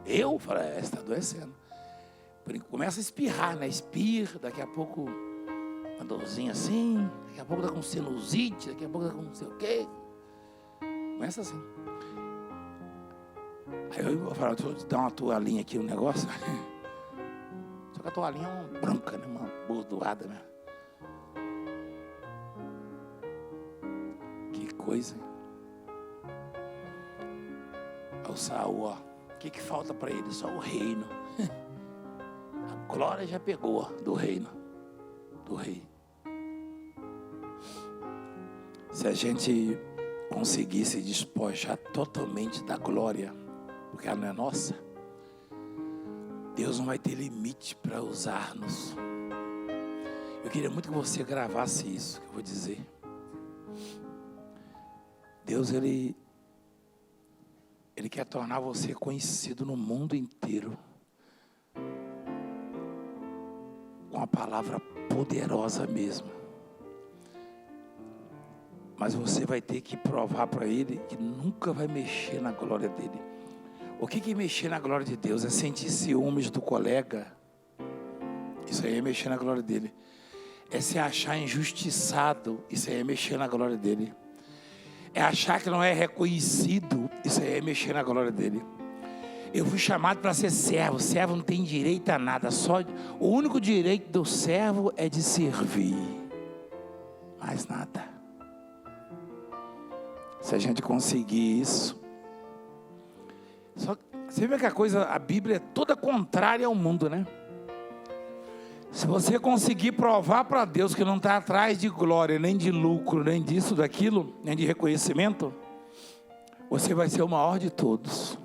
Eu falo, você está adoecendo. Começa a espirrar, né? Espirra, daqui a pouco uma dorzinha assim, daqui a pouco está com sinusite, daqui a pouco está com não sei o quê. Começa assim. Aí eu falo, deixa eu te dar uma toalhinha aqui no negócio. Deixa Só que a toalhinha é uma branca, né? Uma bordoada, né? Que coisa. O Saul, ó. O que falta para ele? Só o reino. A glória já pegou do reino. Do rei. Se a gente conseguir se despojar totalmente da glória, porque ela não é nossa, Deus não vai ter limite para usar-nos. Eu queria muito que você gravasse isso que eu vou dizer. Deus, Ele quer tornar você conhecido no mundo inteiro com a palavra poderosa mesmo. Mas você vai ter que provar para Ele que nunca vai mexer na glória dEle. O que é mexer na glória de Deus? É sentir ciúmes do colega. Isso aí é mexer na glória dEle. É se achar injustiçado. Isso aí é mexer na glória dEle. É achar que não é reconhecido. Isso aí é mexer na glória dEle. Eu fui chamado para ser servo. Servo não tem direito a nada. O único direito do servo é de servir. Mais nada. Se a gente conseguir isso. Você vê que a Bíblia é toda contrária ao mundo, né? Se você conseguir provar para Deus que não está atrás de glória, nem de lucro, nem disso, daquilo, nem de reconhecimento, você vai ser o maior de todos.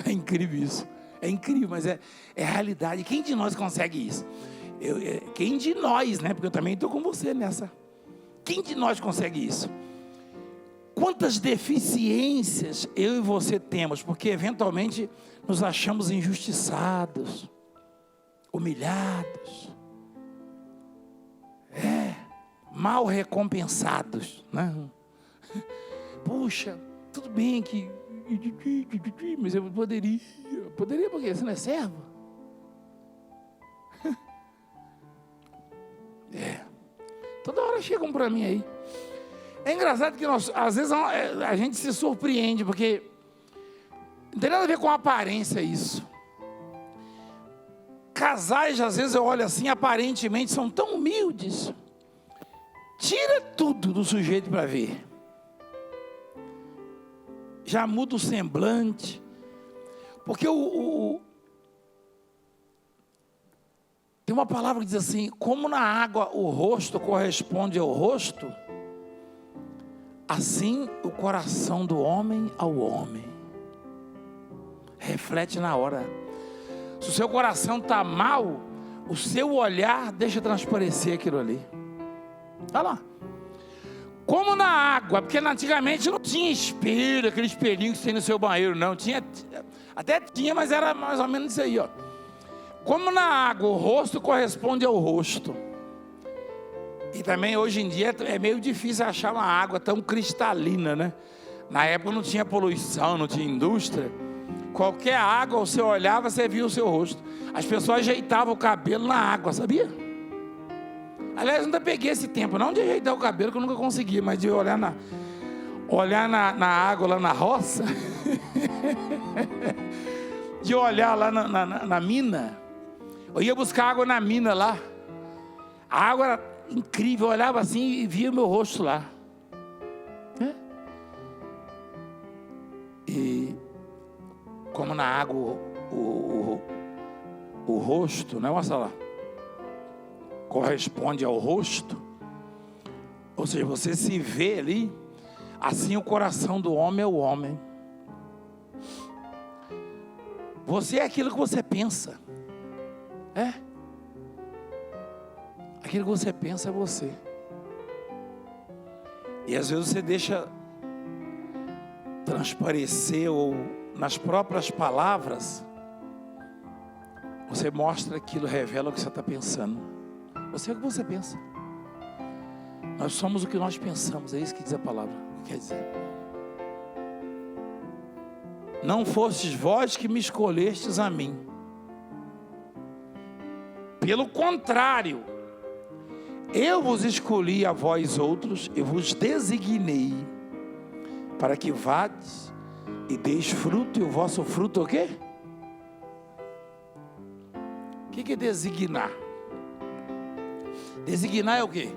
É incrível isso. É incrível, mas é realidade. Quem de nós consegue isso? Quem de nós, né? Porque eu também estou com você nessa. Quem de nós consegue isso? Quantas deficiências eu e você temos, porque eventualmente nos achamos injustiçados, humilhados, mal recompensados, né? Puxa, tudo bem que, mas eu poderia porque você não é servo? Toda hora chegam para mim aí. É engraçado que às vezes a gente se surpreende, porque não tem nada a ver com aparência isso. Casais, às vezes eu olho assim, aparentemente são tão humildes. Tira tudo do sujeito para ver. Já muda o semblante. Porque tem uma palavra que diz assim, como na água o rosto corresponde ao rosto, assim o coração do homem ao homem. Reflete na hora. Se o seu coração está mal, o seu olhar deixa transparecer aquilo ali. Olha lá. Como na água, porque antigamente não tinha espelho, aquele espelhinho que tem no seu banheiro, não. Até tinha, mas era mais ou menos isso aí, ó. Como na água o rosto corresponde ao rosto. E também hoje em dia é meio difícil achar uma água tão cristalina, né? Na época não tinha poluição, não tinha indústria. Qualquer água, você olhava, você via o seu rosto. As pessoas ajeitavam o cabelo na água, sabia? Aliás, eu ainda peguei esse tempo, não de ajeitar o cabelo, que eu nunca consegui, mas de olhar na água lá na roça. De olhar lá na mina. Eu ia buscar água na mina lá. A água era incrível, eu olhava assim e via o meu rosto lá. E como na água o rosto, né? Olha lá, corresponde ao rosto. Ou seja, você se vê ali, assim o coração do homem é o homem. Você é aquilo que você pensa. Aquilo que você pensa é você. E às vezes você deixa transparecer, ou nas próprias palavras, você mostra aquilo, revela o que você está pensando. Você é o que você pensa. Nós somos o que nós pensamos, é isso que diz a palavra. Quer dizer, não fostes vós que me escolhestes a mim. Pelo contrário, eu vos escolhi a vós outros, eu vos designei, para que vades e deis fruto, e o vosso fruto o quê? que é designar? Designar é o quê?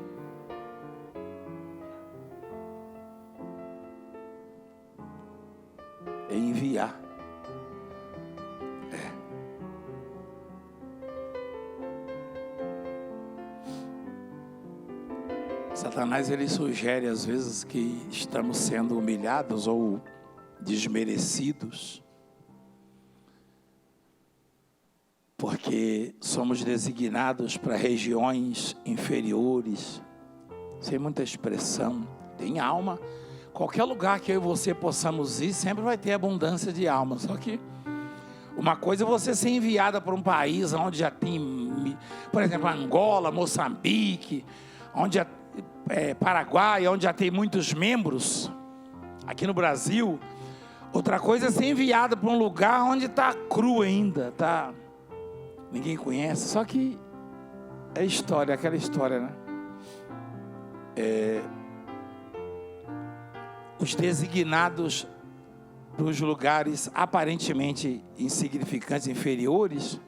É enviar. Satanás, ele sugere às vezes que estamos sendo humilhados ou desmerecidos porque somos designados para regiões inferiores, sem muita expressão, tem alma. Qualquer lugar que eu e você possamos ir, sempre vai ter abundância de alma. Só que uma coisa é você ser enviada para um país onde já tem, por exemplo, Angola, Moçambique, onde Paraguai, onde já tem muitos membros, aqui no Brasil. Outra coisa é ser enviado para um lugar onde está cru ainda, ninguém conhece. Só que é história, aquela história, né? Os designados para os lugares aparentemente insignificantes, inferiores,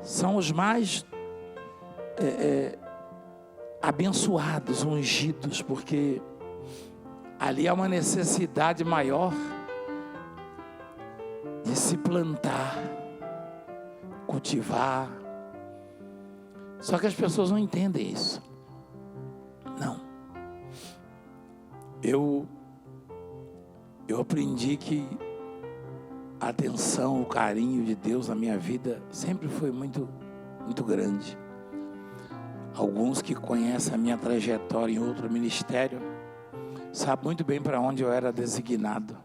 são os mais abençoados, ungidos, porque ali há uma necessidade maior de se plantar, cultivar. Só que as pessoas não entendem isso. Não. Eu aprendi que a atenção, o carinho de Deus na minha vida sempre foi muito, muito grande. Alguns que conhecem a minha trajetória em outro ministério sabem muito bem para onde eu era designado.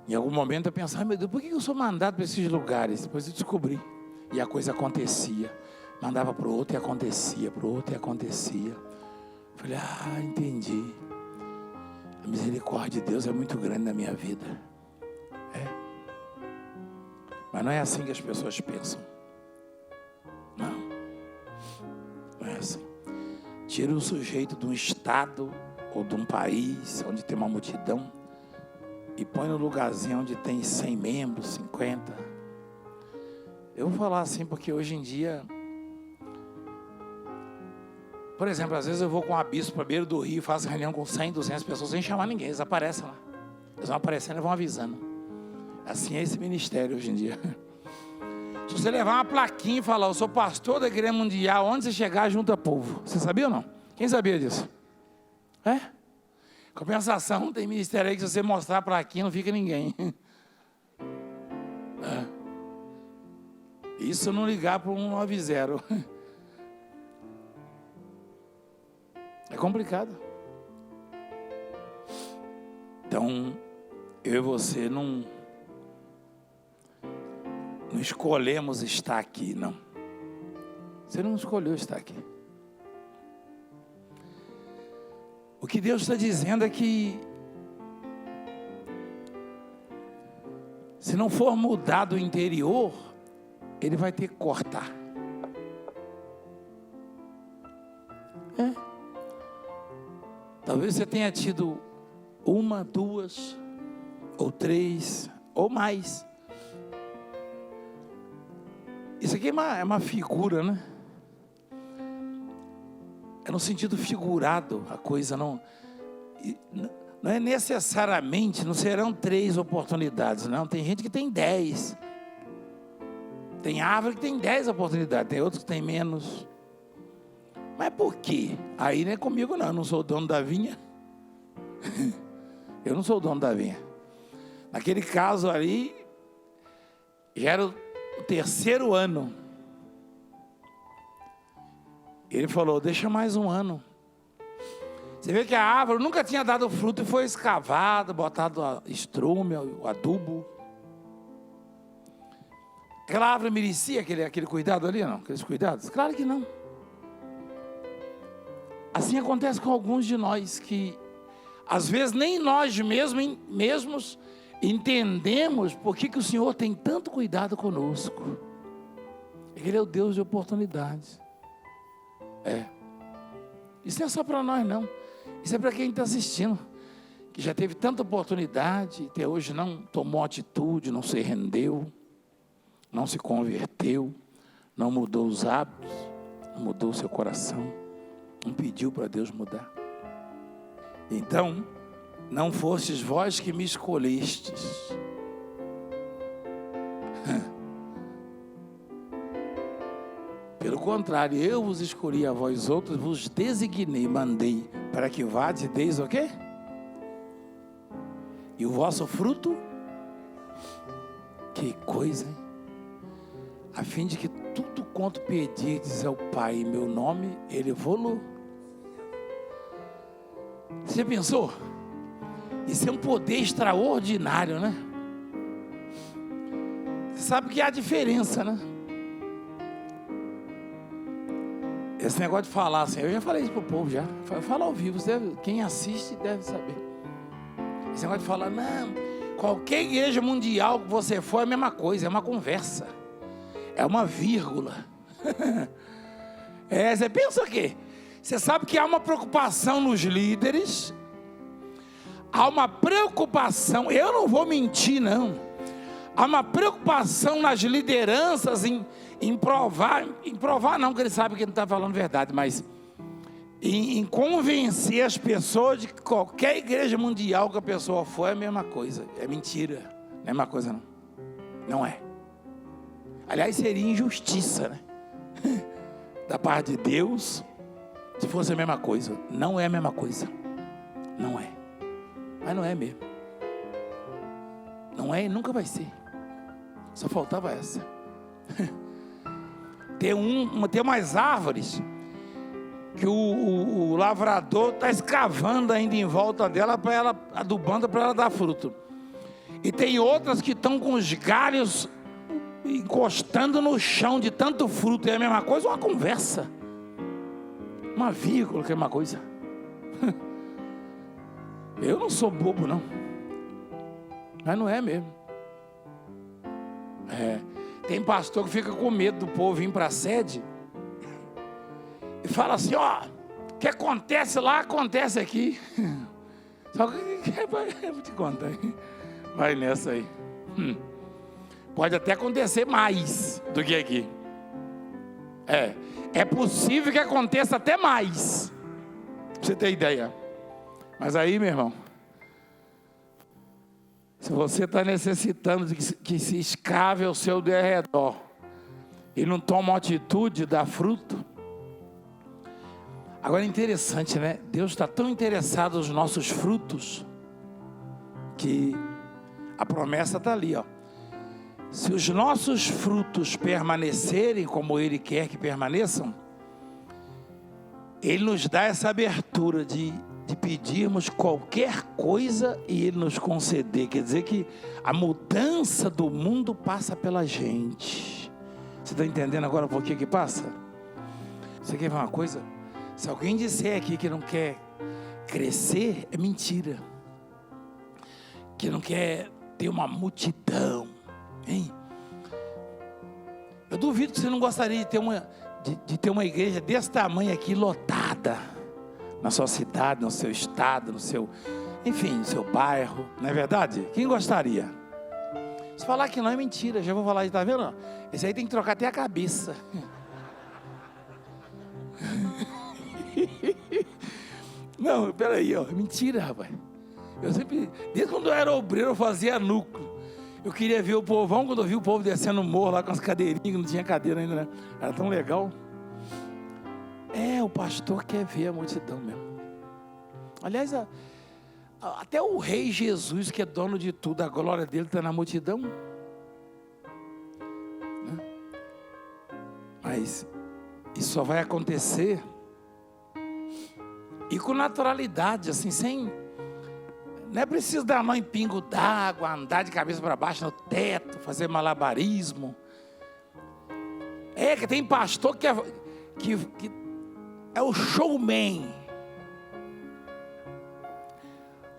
Em algum momento eu pensava, meu Deus, por que eu sou mandado para esses lugares? Depois eu descobri. E a coisa acontecia. Mandava para o outro e acontecia, para o outro e acontecia. Falei, entendi. A misericórdia de Deus é muito grande na minha vida. Mas não é assim que as pessoas pensam. Não é assim. Tira o sujeito de um estado ou de um país onde tem uma multidão e põe no lugarzinho onde tem 100 membros, 50. Eu vou falar assim porque hoje em dia, por exemplo, às vezes eu vou com um bispo para beira do rio, faço reunião com 100, 200 pessoas sem chamar ninguém, eles aparecem lá. Eles vão aparecendo e vão avisando. Assim é esse ministério hoje em dia. Se você levar uma plaquinha e falar, eu sou pastor da Igreja Mundial, onde você chegar, junta povo. Você sabia ou não? Quem sabia disso? Compensação, tem ministério aí que se você mostrar a plaquinha, não fica ninguém. Isso não ligar para um 90. É complicado. Então, eu e você não escolhemos estar aqui, não. Você não escolheu estar aqui. O que Deus está dizendo é que se não for mudado o interior, Ele vai ter que cortar. Talvez você tenha tido 1, 2, ou 3, ou mais. Isso aqui é uma figura, né? É no sentido figurado a coisa, não é necessariamente, não serão 3 oportunidades, não. Tem gente que tem 10. Tem árvore que tem 10 oportunidades, tem outros que tem menos. Mas por quê? Aí não é comigo não, eu não sou o dono da vinha. Eu não sou o dono da vinha. Naquele caso ali, já era o 3º ano. Ele falou, deixa mais um ano. Você vê que a árvore nunca tinha dado fruto e foi escavada, botado estrume, o adubo. Aquela árvore merecia aquele cuidado ali, não? Aqueles cuidados? Claro que não. Assim acontece com alguns de nós que, às vezes, nem nós mesmos entendemos por que o Senhor tem tanto cuidado conosco. Ele é o Deus de oportunidades. Isso não é só para nós, não. Isso é para quem está assistindo, que já teve tanta oportunidade, até hoje não tomou atitude, não se rendeu, não se converteu, não mudou os hábitos, não mudou o seu coração, não pediu para Deus mudar. Então, não fostes vós que me escolhestes. Pelo contrário, eu vos escolhi a vós outros, vos designei, mandei, para que vades e deis o quê? E o vosso fruto? Que coisa, hein? A fim de que tudo quanto pedirdes ao Pai em meu nome, Ele vou-lo. Você pensou? Isso é um poder extraordinário, né? Você sabe que há diferença, né? Esse negócio de falar assim, eu já falei isso pro povo já. Fala ao vivo, quem assiste deve saber. Esse negócio de falar, não, qualquer igreja mundial que você for é a mesma coisa, é uma conversa. É uma vírgula. Você pensa o quê? Você sabe que há uma preocupação nos líderes, há uma preocupação, eu não vou mentir não, há uma preocupação nas lideranças em provar não, que ele sabe que ele não está falando verdade, mas em convencer as pessoas de que qualquer igreja mundial que a pessoa for é a mesma coisa. É mentira, não é a mesma coisa não, não é. Aliás, seria injustiça, né? Da parte de Deus, se fosse a mesma coisa. Não é a mesma coisa, não é, mas não é mesmo, não é e nunca vai ser, só faltava essa. Tem umas árvores que o lavrador está escavando ainda em volta dela, para ela, adubando para ela dar fruto. E tem outras que estão com os galhos encostando no chão de tanto fruto. É a mesma coisa, uma conversa, uma vírgula que é uma coisa. Eu não sou bobo não, mas não é mesmo. Tem pastor que fica com medo do povo vir para a sede e fala assim, ó, o que acontece lá, acontece aqui. Só que eu vou te contar, vai nessa aí. Pode até acontecer mais do que aqui. É possível que aconteça até mais, pra você ter ideia. Mas aí, meu irmão, se você está necessitando de que se escave ao seu derredor e não toma uma atitude, dá fruto. Agora é interessante, né? Deus está tão interessado nos nossos frutos que a promessa está ali, ó. Se os nossos frutos permanecerem como Ele quer que permaneçam, Ele nos dá essa abertura de pedirmos qualquer coisa e Ele nos conceder. Quer dizer que a mudança do mundo passa pela gente. Você está entendendo agora por que passa? Você quer ver uma coisa? Se alguém disser aqui que não quer crescer, é mentira. Que não quer ter uma multidão, hein? Eu duvido que você não gostaria de ter uma igreja desse tamanho aqui, lotada, na sua cidade, no seu estado, no seu bairro, não é verdade? Quem gostaria? Se falar que não é mentira, já vou falar, está vendo? Esse aí tem que trocar até a cabeça. Não, peraí, ó, mentira, rapaz. Eu sempre, desde quando eu era obreiro, eu fazia núcleo. Eu queria ver o povão, quando eu vi o povo descendo o morro lá com as cadeirinhas, que não tinha cadeira ainda, né? Era tão legal. O pastor quer ver a multidão mesmo. Aliás, até o rei Jesus, que é dono de tudo, a glória dele está na multidão, né? Mas isso só vai acontecer e com naturalidade, assim, sem... Não é preciso dar a mão em pingo d'água, andar de cabeça para baixo no teto, fazer malabarismo. Que tem pastor que é o showman.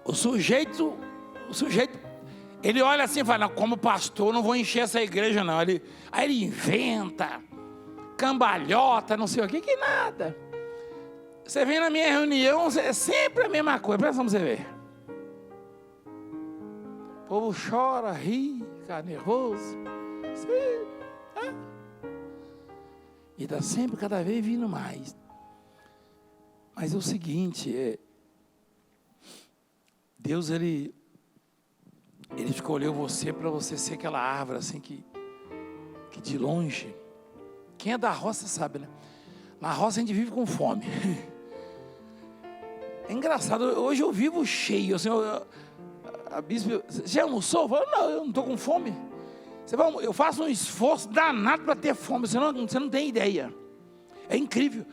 O sujeito, ele olha assim e fala, não, como pastor não vou encher essa igreja não. Aí ele inventa, cambalhota, não sei o que nada. Você vem na minha reunião, é sempre a mesma coisa, presta atenção pra você ver. O povo chora, ri, fica nervoso. E está sempre, cada vez, vindo mais. Mas é o seguinte, Deus, Ele escolheu você para você ser aquela árvore, assim, que de longe, quem é da roça sabe, né? Na roça a gente vive com fome. É engraçado, hoje eu vivo cheio, assim, a bispo, você já almoçou? Eu falo, não, eu não estou com fome. Eu faço um esforço danado para ter fome, você não tem ideia. É incrível.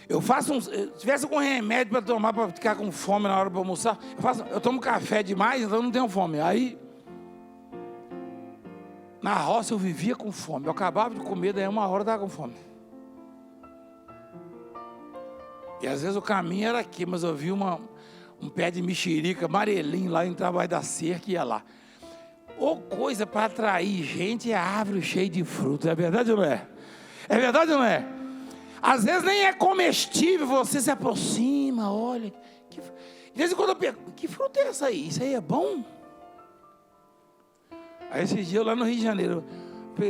Se tivesse algum remédio para tomar, para ficar com fome na hora para almoçar, eu tomo café demais, então eu não tenho fome. Aí, na roça eu vivia com fome. Eu acabava de comer, daí 1 hora eu estava com fome. E às vezes o caminho era aqui, mas eu vi um pé de mexerica amarelinho lá, entrava aí da cerca e ia lá. Ou coisa para atrair gente é árvore cheia de frutos. É verdade ou não é? É verdade ou não é? Às vezes nem é comestível, você se aproxima, olha. De vez em quando eu pergunto, que fruta é essa aí? Isso aí é bom? Aí esses dias lá no Rio de Janeiro,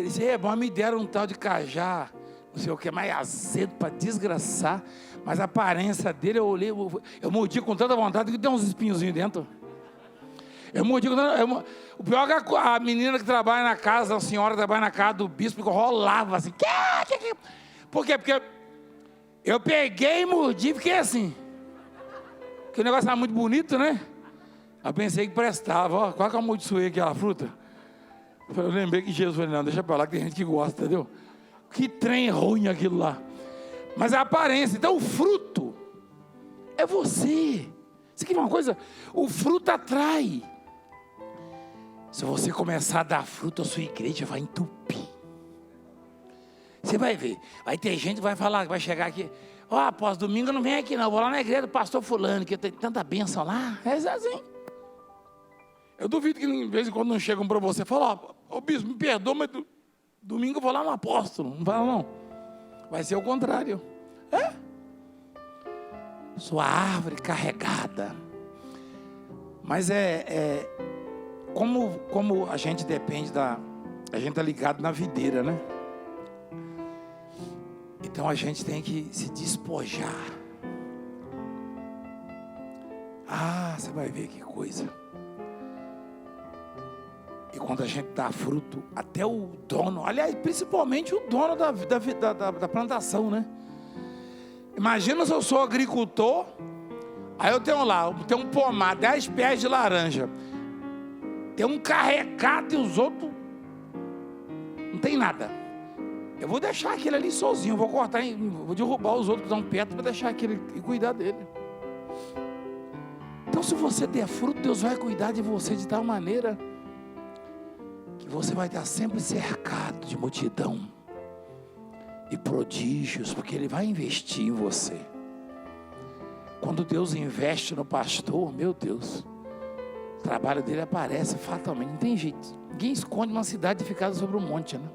isso aí é bom, me deram um tal de cajá, não sei o que, mais azedo para desgraçar. Mas a aparência dele, eu olhei, eu mordi com tanta vontade que tem uns espinhozinhos dentro. Eu mordi com tanta... O pior é que a menina que trabalha na casa, a senhora que trabalha na casa do bispo, que rolava assim. Por quê? Porque eu peguei e mordi e fiquei assim. Porque o negócio era muito bonito, né? Eu pensei que prestava. Ó, qual que eu amaldiçoei aquela fruta? Eu lembrei que Jesus falou, não, deixa pra lá que tem gente que gosta, entendeu? Que trem ruim aquilo lá. Mas a aparência, então o fruto é você. Você quer ver uma coisa? O fruto atrai. Se você começar a dar fruto, a sua igreja vai entupir. Você vai ver. Vai ter gente que vai falar, vai chegar aqui. Ó, após domingo eu não venho aqui não, vou lá na igreja do pastor fulano, que tem tanta bênção lá. É assim. Eu duvido que de vez em quando não chegam para você e falam, ó, bispo, me perdoa, mas domingo eu vou lá no apóstolo. Não fala não. Vai ser o contrário. Sua árvore carregada. Mas como a gente depende a gente está ligado na videira, né? Então a gente tem que se despojar. Você vai ver que coisa. E quando a gente dá fruto, até o dono, aliás, principalmente o dono da plantação, né? Imagina se eu sou agricultor, aí eu tenho um pomar, 10 pés de laranja. Tem um carregado e os outros não tem nada. Eu vou deixar aquele ali sozinho, vou cortar, vou derrubar os outros que estão perto para deixar aquele e cuidar dele. Então se você der fruto, Deus vai cuidar de você de tal maneira que você vai estar sempre cercado de multidão e prodígios, porque Ele vai investir em você. Quando Deus investe no pastor, meu Deus, o trabalho dele aparece fatalmente, não tem jeito. Ninguém esconde uma cidade edificada sobre um monte, né?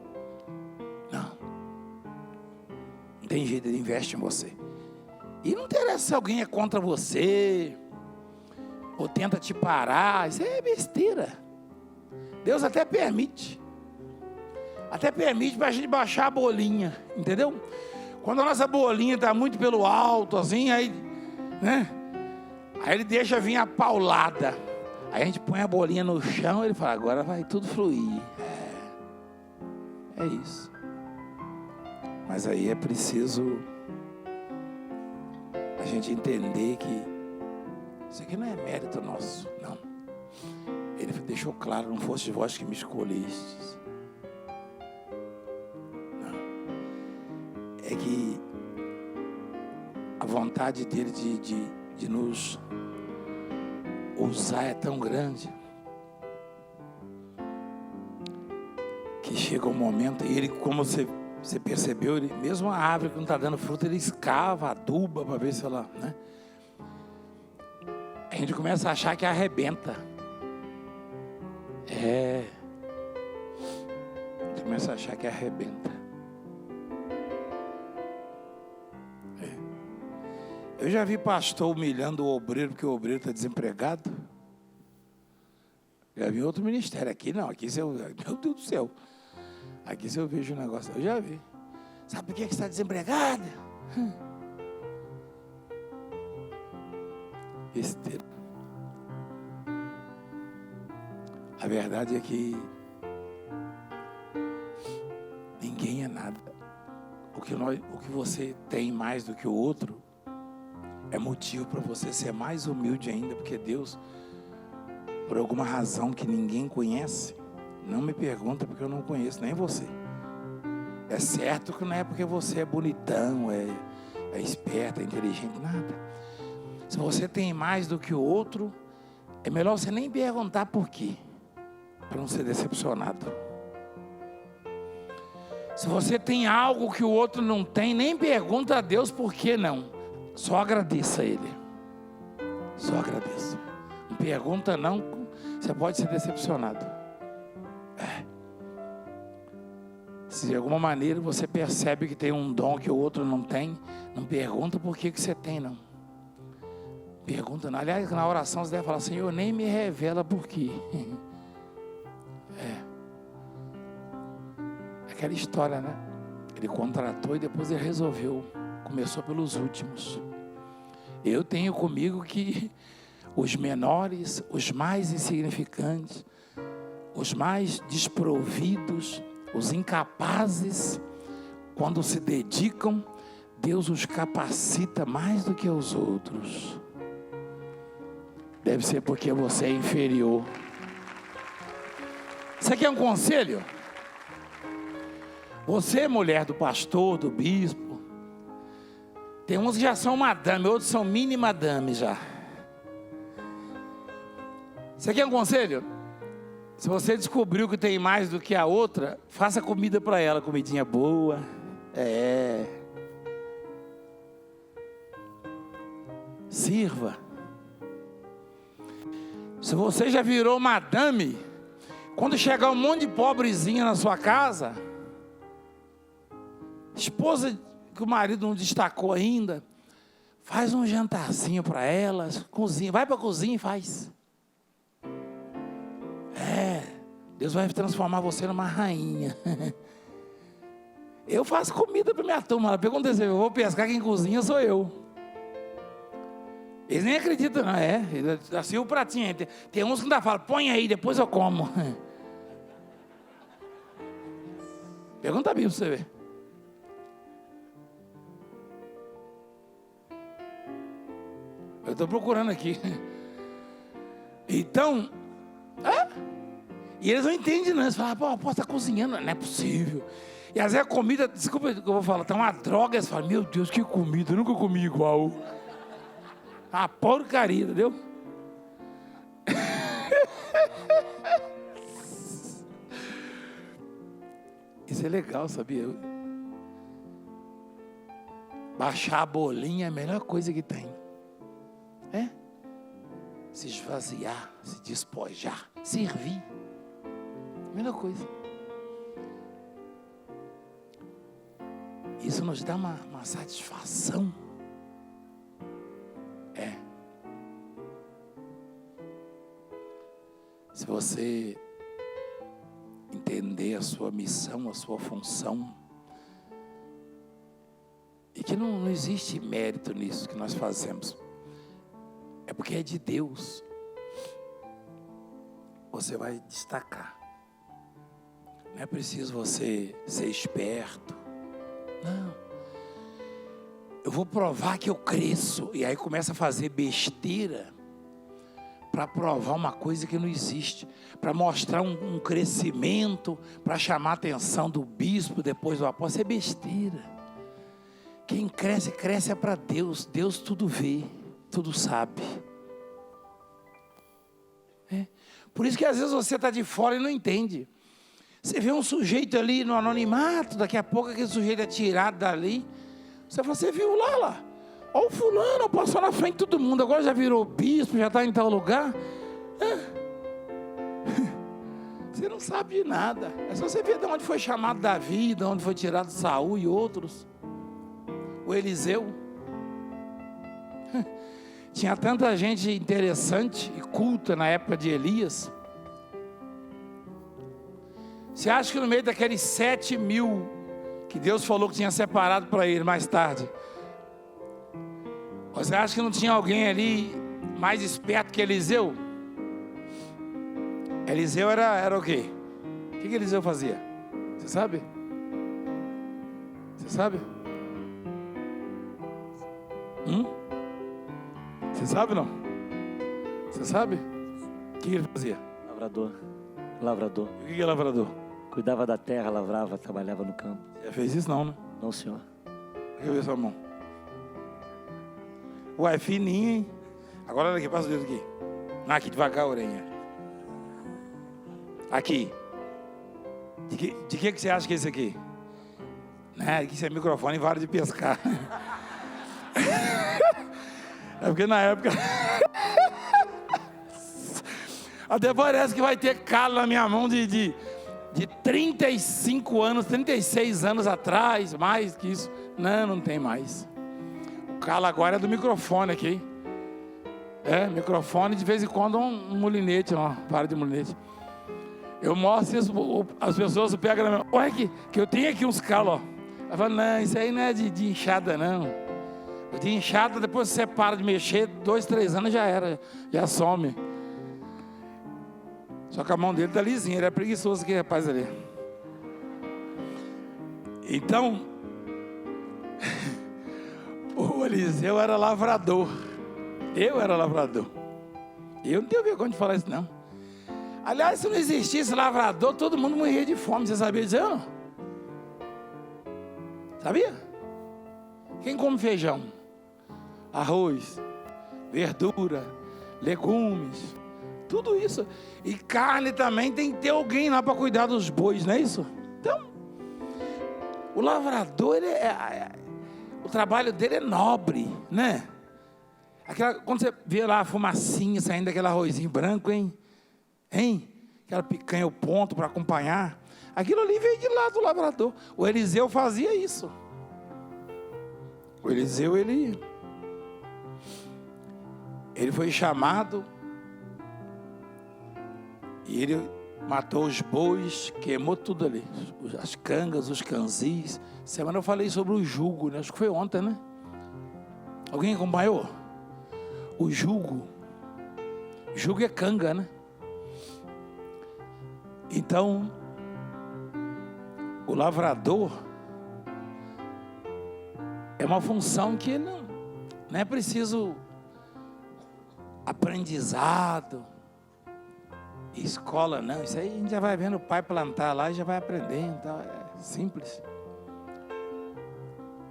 Não tem jeito, Ele investe em você. E não interessa se alguém é contra você ou tenta te parar, isso é besteira. Deus até permite para a gente baixar a bolinha, entendeu? Quando a nossa bolinha está muito pelo alto, assim, aí, né? Aí Ele deixa vir a paulada. Aí a gente põe a bolinha no chão e Ele fala, agora vai tudo fluir. É isso. Mas aí é preciso a gente entender que isso aqui não é mérito nosso, não. Ele deixou claro, não foste vós que me escolhestes. Não. É que a vontade dele de nos usar é tão grande que chega um momento e ele, como você percebeu, ele, mesmo a árvore que não está dando fruto, ele escava, aduba para ver se ela, né? A gente começa a achar que arrebenta. A gente começa a achar que arrebenta. Eu já vi pastor humilhando o obreiro porque o obreiro está desempregado. Já vi outro ministério aqui, não, aqui, meu Deus do céu. Aqui se eu vejo um negócio, eu já vi. Sabe por que você está desempregada? Besteira. A verdade é que ninguém é nada. O que você tem mais do que o outro é motivo para você ser mais humilde ainda, porque Deus, por alguma razão que ninguém conhece, não me pergunta porque eu não conheço nem você. É certo que não é porque você é bonitão, é esperto, é inteligente, nada. Se você tem mais do que o outro, é melhor você nem perguntar por quê, para não ser decepcionado. Se você tem algo que o outro não tem, nem pergunta a Deus por que não. Só agradeça a Ele. Só agradeça. Não pergunta não, você pode ser decepcionado. Se de alguma maneira você percebe que tem um dom que o outro não tem, não pergunta por que você tem, não. Pergunta não. Aliás, na oração você deve falar, Senhor, nem me revela por quê. Aquela história, né? Ele contratou e depois ele resolveu. Começou pelos últimos. Eu tenho comigo que os menores, os mais insignificantes, os mais desprovidos, os incapazes, quando se dedicam, Deus os capacita mais do que os outros. Deve ser porque você é inferior. Você quer um conselho? Você, mulher do pastor, do bispo, tem uns que já são madame, outros são mini madame já. Você quer um conselho? Se você descobriu que tem mais do que a outra, faça comida para ela, comidinha boa. Sirva. Se você já virou madame, quando chegar um monte de pobrezinha na sua casa, esposa que o marido não destacou ainda, faz um jantarzinho para elas, cozinha, vai para a cozinha e faz. Deus vai transformar você numa rainha. Eu faço comida para minha turma. Ela pergunta se eu vou pescar, quem cozinha sou eu. Eles nem acreditam, não é? Assim o pratinho. Tem uns que ainda falam, põe aí, depois eu como. Pergunta a Bíblia para você ver. Eu estou procurando aqui. Então, e eles não entendem, não. Eles falam, pô, está cozinhando. Não é possível. E às vezes a comida, desculpa que eu vou falar, tá uma droga. Eles falam, meu Deus, que comida, eu nunca comi igual. Uma porcaria, entendeu? Isso é legal, sabia? Baixar a bolinha é a melhor coisa que tem. Se esvaziar, se despojar, servir. Melhor coisa. Isso nos dá uma satisfação. Se você entender a sua missão, a sua função, e que não existe mérito nisso que nós fazemos, é porque é de Deus, você vai destacar. Não é preciso você ser esperto. Não. Eu vou provar que eu cresço. E aí começa a fazer besteira para provar uma coisa que não existe. Para mostrar um crescimento, para chamar a atenção do bispo, depois do apóstolo. Isso é besteira. Quem cresce, cresce é para Deus. Deus tudo vê, tudo sabe. Por isso que às vezes você está de fora e não entende. Você vê um sujeito ali no anonimato, daqui a pouco aquele sujeito é tirado dali. Você fala, você viu lá. Olha o fulano, passou na frente de todo mundo, agora já virou bispo, já está em tal lugar. Você não sabe de nada. É só você ver de onde foi chamado Davi, de onde foi tirado Saul e outros. O Eliseu. Tinha tanta gente interessante e culta na época de Elias. Você acha que no meio daqueles 7.000 que Deus falou que tinha separado para ele mais tarde, você acha que não tinha alguém ali mais esperto que Eliseu? Eliseu era o quê? O que Eliseu fazia? Você sabe? Você sabe? Você sabe ou não? Você sabe? O que ele fazia? Lavrador. O que é lavrador? Cuidava da terra, lavrava, trabalhava no campo. Já fez isso não, né? Não, senhor. Deixa eu ver sua mão. Ué, fininho, hein? Agora olha aqui, passa o dedo aqui. Não, aqui devagar a orelha. Aqui. De que você acha que é isso aqui? Né? Isso é microfone e vara de pescar. É porque na época... Até parece que vai ter calo na minha mão de 35 anos, 36 anos atrás, mais que isso. Não tem mais. O calo agora é do microfone aqui. Microfone, de vez em quando um molinete, uma vara de molinete. Eu mostro isso, as pessoas pegam na minha mão. Olha que eu tenho aqui uns calos, ó. Ela fala, não, isso aí não é de inchada, não. De inchada, depois você para de mexer, 2, 3 anos já era, já some. Só que a mão dele tá lisinha, ele é preguiçoso aquele rapaz ali. Então, o Eliseu era lavrador. Eu era lavrador. Eu não tenho vergonha de falar isso, não. Aliás, se não existisse lavrador, todo mundo morria de fome. Você sabia disso, não? Sabia? Quem come feijão? Arroz, verdura, legumes, tudo isso. E carne também, tem que ter alguém lá para cuidar dos bois, não é isso? Então, o lavrador, o trabalho dele é nobre, né? Quando você vê lá a fumacinha saindo daquele arrozinho branco, hein? Aquela picanha ao ponto para acompanhar. Aquilo ali veio de lá do lavrador. O Eliseu fazia isso. O Eliseu, ele foi chamado e ele matou os bois, queimou tudo ali, as cangas, os canzis. Semana eu falei sobre o jugo, né? Acho que foi ontem, né? Alguém acompanhou? O jugo é canga, né? Então, o lavrador é uma função que não é preciso aprendizado, escola, não. Isso aí a gente já vai vendo o pai plantar lá e já vai aprendendo. Então é simples.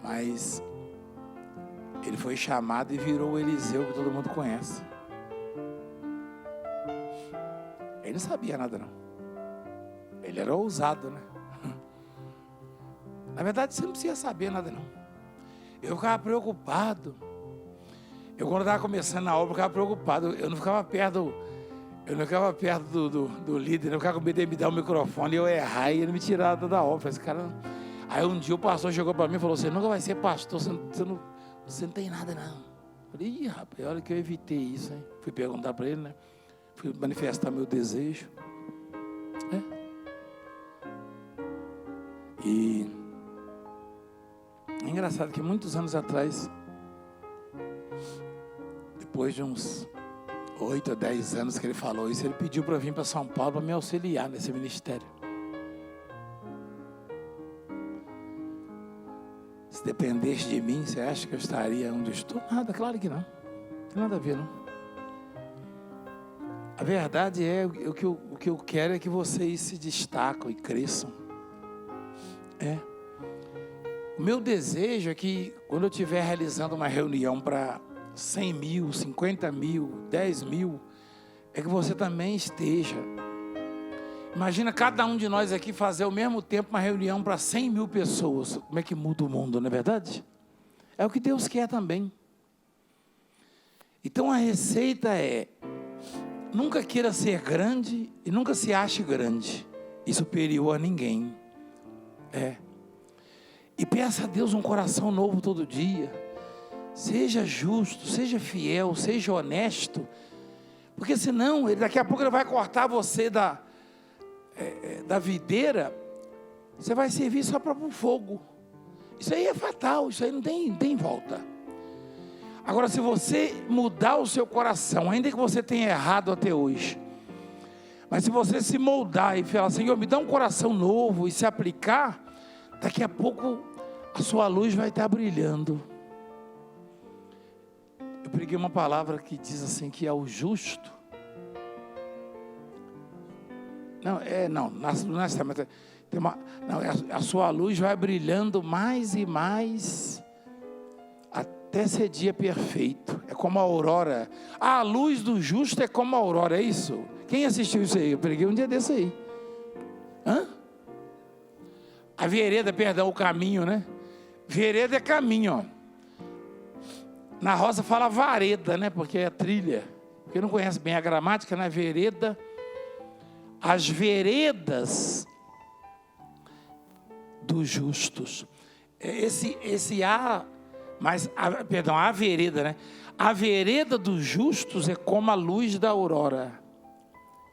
Mas ele foi chamado e virou o Eliseu que todo mundo conhece. Ele não sabia nada, não. Ele era ousado, né? Na verdade, você não precisa saber nada, não. Eu ficava preocupado. Quando estava começando a obra, eu ficava preocupado. Eu não ficava perto do líder, eu ficava com medo de me dar o microfone e eu errar e ele me tirar da obra. Esse cara... Aí um dia o pastor chegou para mim e falou, você nunca vai ser pastor, você não tem nada, não. Eu falei, ih, rapaz, olha que eu evitei isso, hein? Fui perguntar para ele, né? Fui manifestar meu desejo. E é engraçado que muitos anos atrás, depois de uns 8 a 10 anos que ele falou isso, ele pediu para vir para São Paulo para me auxiliar nesse ministério. Se dependesse de mim, você acha que eu estaria onde eu estou? Nada, claro que não. Não tem nada a ver, não. A verdade é, o que eu quero é que vocês se destacam e cresçam. O meu desejo é que quando eu estiver realizando uma reunião para 100 mil, 50 mil, 10 mil, é que você também esteja. Imagina cada um de nós aqui fazer ao mesmo tempo uma reunião para 100 mil pessoas. Como é que muda o mundo, não é verdade? É o que Deus quer também. Então a receita é: nunca queira ser grande e nunca se ache grande e superior a ninguém. E peça a Deus um coração novo todo dia. Seja justo, seja fiel, seja honesto. Porque senão, daqui a pouco ele vai cortar você da videira, você vai servir só para o fogo. Isso aí é fatal, isso aí não tem volta. Agora, se você mudar o seu coração, ainda que você tenha errado até hoje, mas se você se moldar e falar, Senhor, me dá um coração novo e se aplicar, daqui a pouco a sua luz vai estar brilhando. Eu preguei uma palavra que diz assim, que é o justo. A sua luz vai brilhando mais e mais, até ser dia perfeito. É como a aurora. A luz do justo é como a aurora, é isso? Quem assistiu isso aí? Eu preguei um dia desse aí. A vereda, perdão, o caminho, né? Vereda é caminho, ó. Na roça fala vareda, né? Porque é trilha. Quem não conhece bem a gramática, né? Vereda. As veredas dos justos. A vereda, né? A vereda dos justos é como a luz da aurora.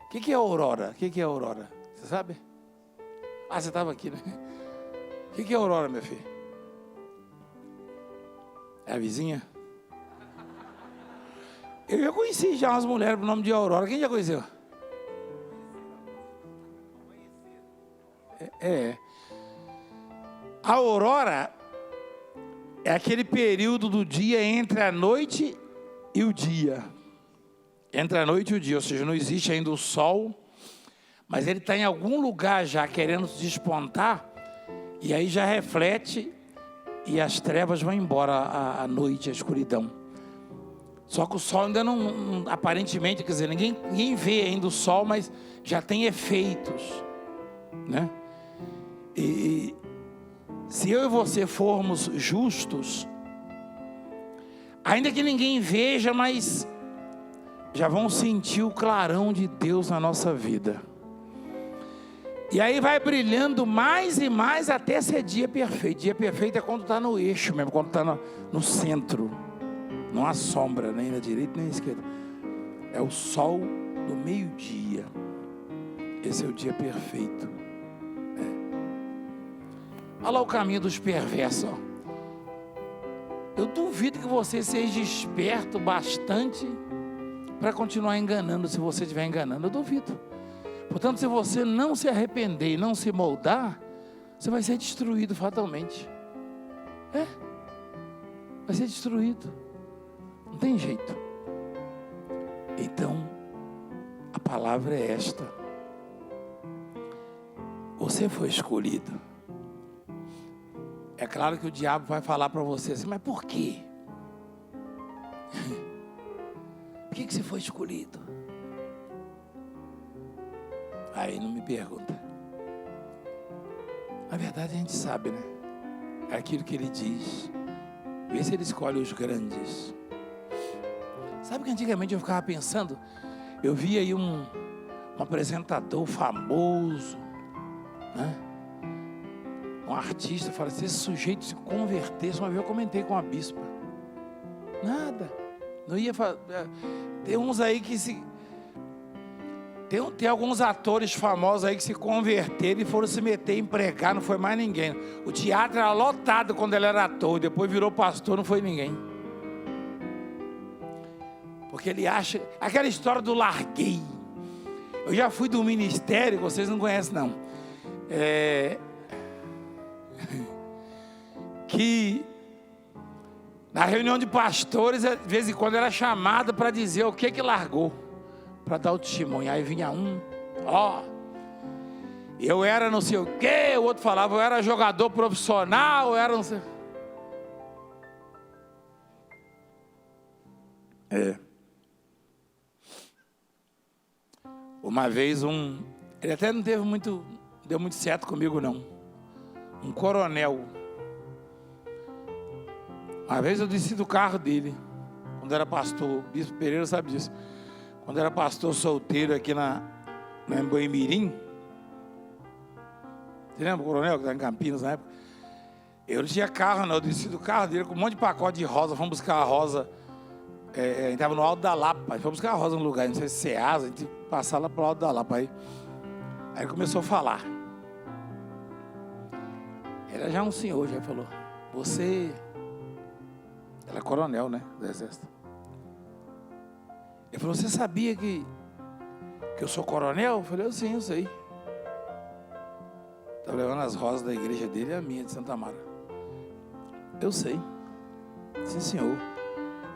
O que é aurora? O que é aurora? Você sabe? Você estava aqui, né? O que é aurora, meu filho? É a vizinha? Eu já conheci umas mulheres por nome de Aurora. Quem já conheceu? A aurora é aquele período do dia entre a noite e o dia. Entre a noite e o dia, ou seja, não existe ainda o sol, mas ele está em algum lugar já querendo despontar, e aí já reflete, e as trevas vão embora, a noite, a escuridão. Só que o sol ainda não aparentemente, quer dizer, ninguém vê ainda o sol, mas já tem efeitos, né? E se eu e você formos justos, ainda que ninguém veja, mas já vão sentir o clarão de Deus na nossa vida. E aí vai brilhando mais e mais até ser dia perfeito. Dia perfeito é quando está no eixo mesmo, quando está no centro. Não há sombra, nem na direita nem na esquerda. É o sol do meio-dia. Esse é o dia perfeito. Olha lá o caminho dos perversos. Eu duvido que você seja esperto bastante para continuar enganando, se você estiver enganando. Eu duvido. Portanto, se você não se arrepender e não se moldar, você vai ser destruído fatalmente. Vai ser destruído. Não tem jeito. Então, a palavra é esta. Você foi escolhido. É claro que o diabo vai falar para você assim, mas por quê? Por que você foi escolhido? Aí não me pergunta. Na verdade a gente sabe, né? É aquilo que ele diz. Vê se ele escolhe os grandes. Sabe que antigamente eu ficava pensando, eu via aí um apresentador famoso, né? Um artista, fala, se esse sujeito se convertesse, uma vez eu comentei com a bispa. Nada. Não ia fazer. Tem uns aí que se. Tem alguns atores famosos aí que se converteram e foram se meter em pregar, não foi mais ninguém. O teatro era lotado quando ele era ator, depois virou pastor, não foi ninguém. Porque ele acha. Aquela história do larguei. Eu já fui do ministério, vocês não conhecem não. Que na reunião de pastores, de vez em quando era chamado para dizer o que largou, para dar o testemunho. Aí vinha eu era não sei o que, o outro falava, eu era jogador profissional, eu era não sei. Uma vez ele até não deu muito certo comigo não. Um coronel. Uma vez eu desci do carro dele, quando era pastor, o Bispo Pereira sabe disso. Quando era pastor solteiro aqui na Boimirim. Você lembra o coronel que estava em Campinas na época? Eu não tinha carro não, eu desci do carro dele com um monte de pacote de rosa, fomos buscar a rosa. A gente estava no Alto da Lapa, fomos buscar a rosa no lugar, não sei se Ceasa, a gente passar lá para o Alto da Lapa. Aí ele começou a falar. Era já um senhor, já falou. Você... Ela é coronel, né? Do exército. Ele falou, você sabia que eu sou coronel? Eu falei, sim, eu sei. Estava levando as rosas da igreja dele e a minha, de Santa Amara. Eu sei. Sim, senhor.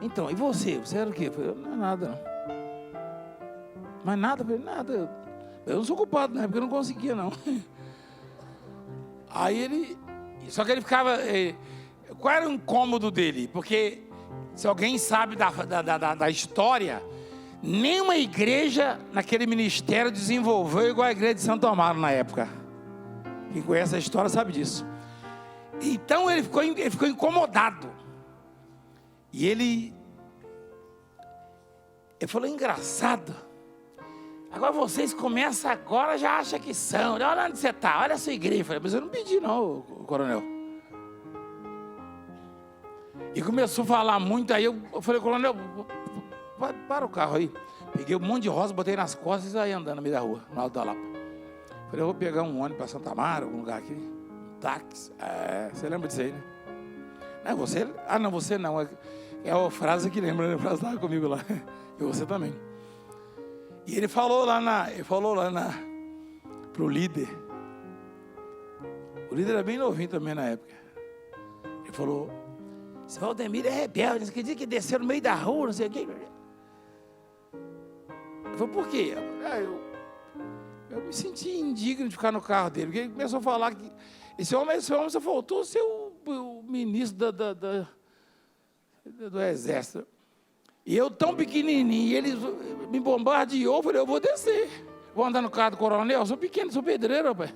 Então, e você? Você era o quê? Eu falei, não é nada, não. Mas nada? Eu falei, nada. Eu não sou culpado, né? Porque eu não conseguia, não. Aí ele... Só que ele ficava... Qual era o incômodo dele? Porque se alguém sabe da história, nenhuma igreja naquele ministério desenvolveu igual a igreja de Santo Amaro na época. Quem conhece a história sabe disso. Então ele ficou incomodado. E ele falou, engraçado. Agora vocês começam agora, já acham que são. Olha onde você está, olha a sua igreja. Eu falei, mas eu não pedi não, coronel. E começou a falar muito, aí eu falei, coronel, para o carro aí. Peguei um monte de rosa, botei nas costas e saí andando no meio da rua, no Alto da Lapa. Falei, eu vou pegar um ônibus para Santa Amaro, algum lugar aqui. Um táxi. Você lembra disso aí, né? Não, você? Não, você não. É a frase que lembra, né? A frase estava comigo lá. E você também. E ele falou lá pro líder. O líder era bem novinho também na época. Ele falou, esse Valdemir é rebelde, não quer que desceu no meio da rua, não sei o quê. Eu falei, por quê? Eu me senti indigno de ficar no carro dele, porque ele começou a falar que esse homem só faltou ser o ministro do exército. E eu tão pequenininho, e ele me bombardeou, eu falei, eu vou descer. Vou andar no carro do coronel, eu sou pequeno, sou pedreiro, rapaz.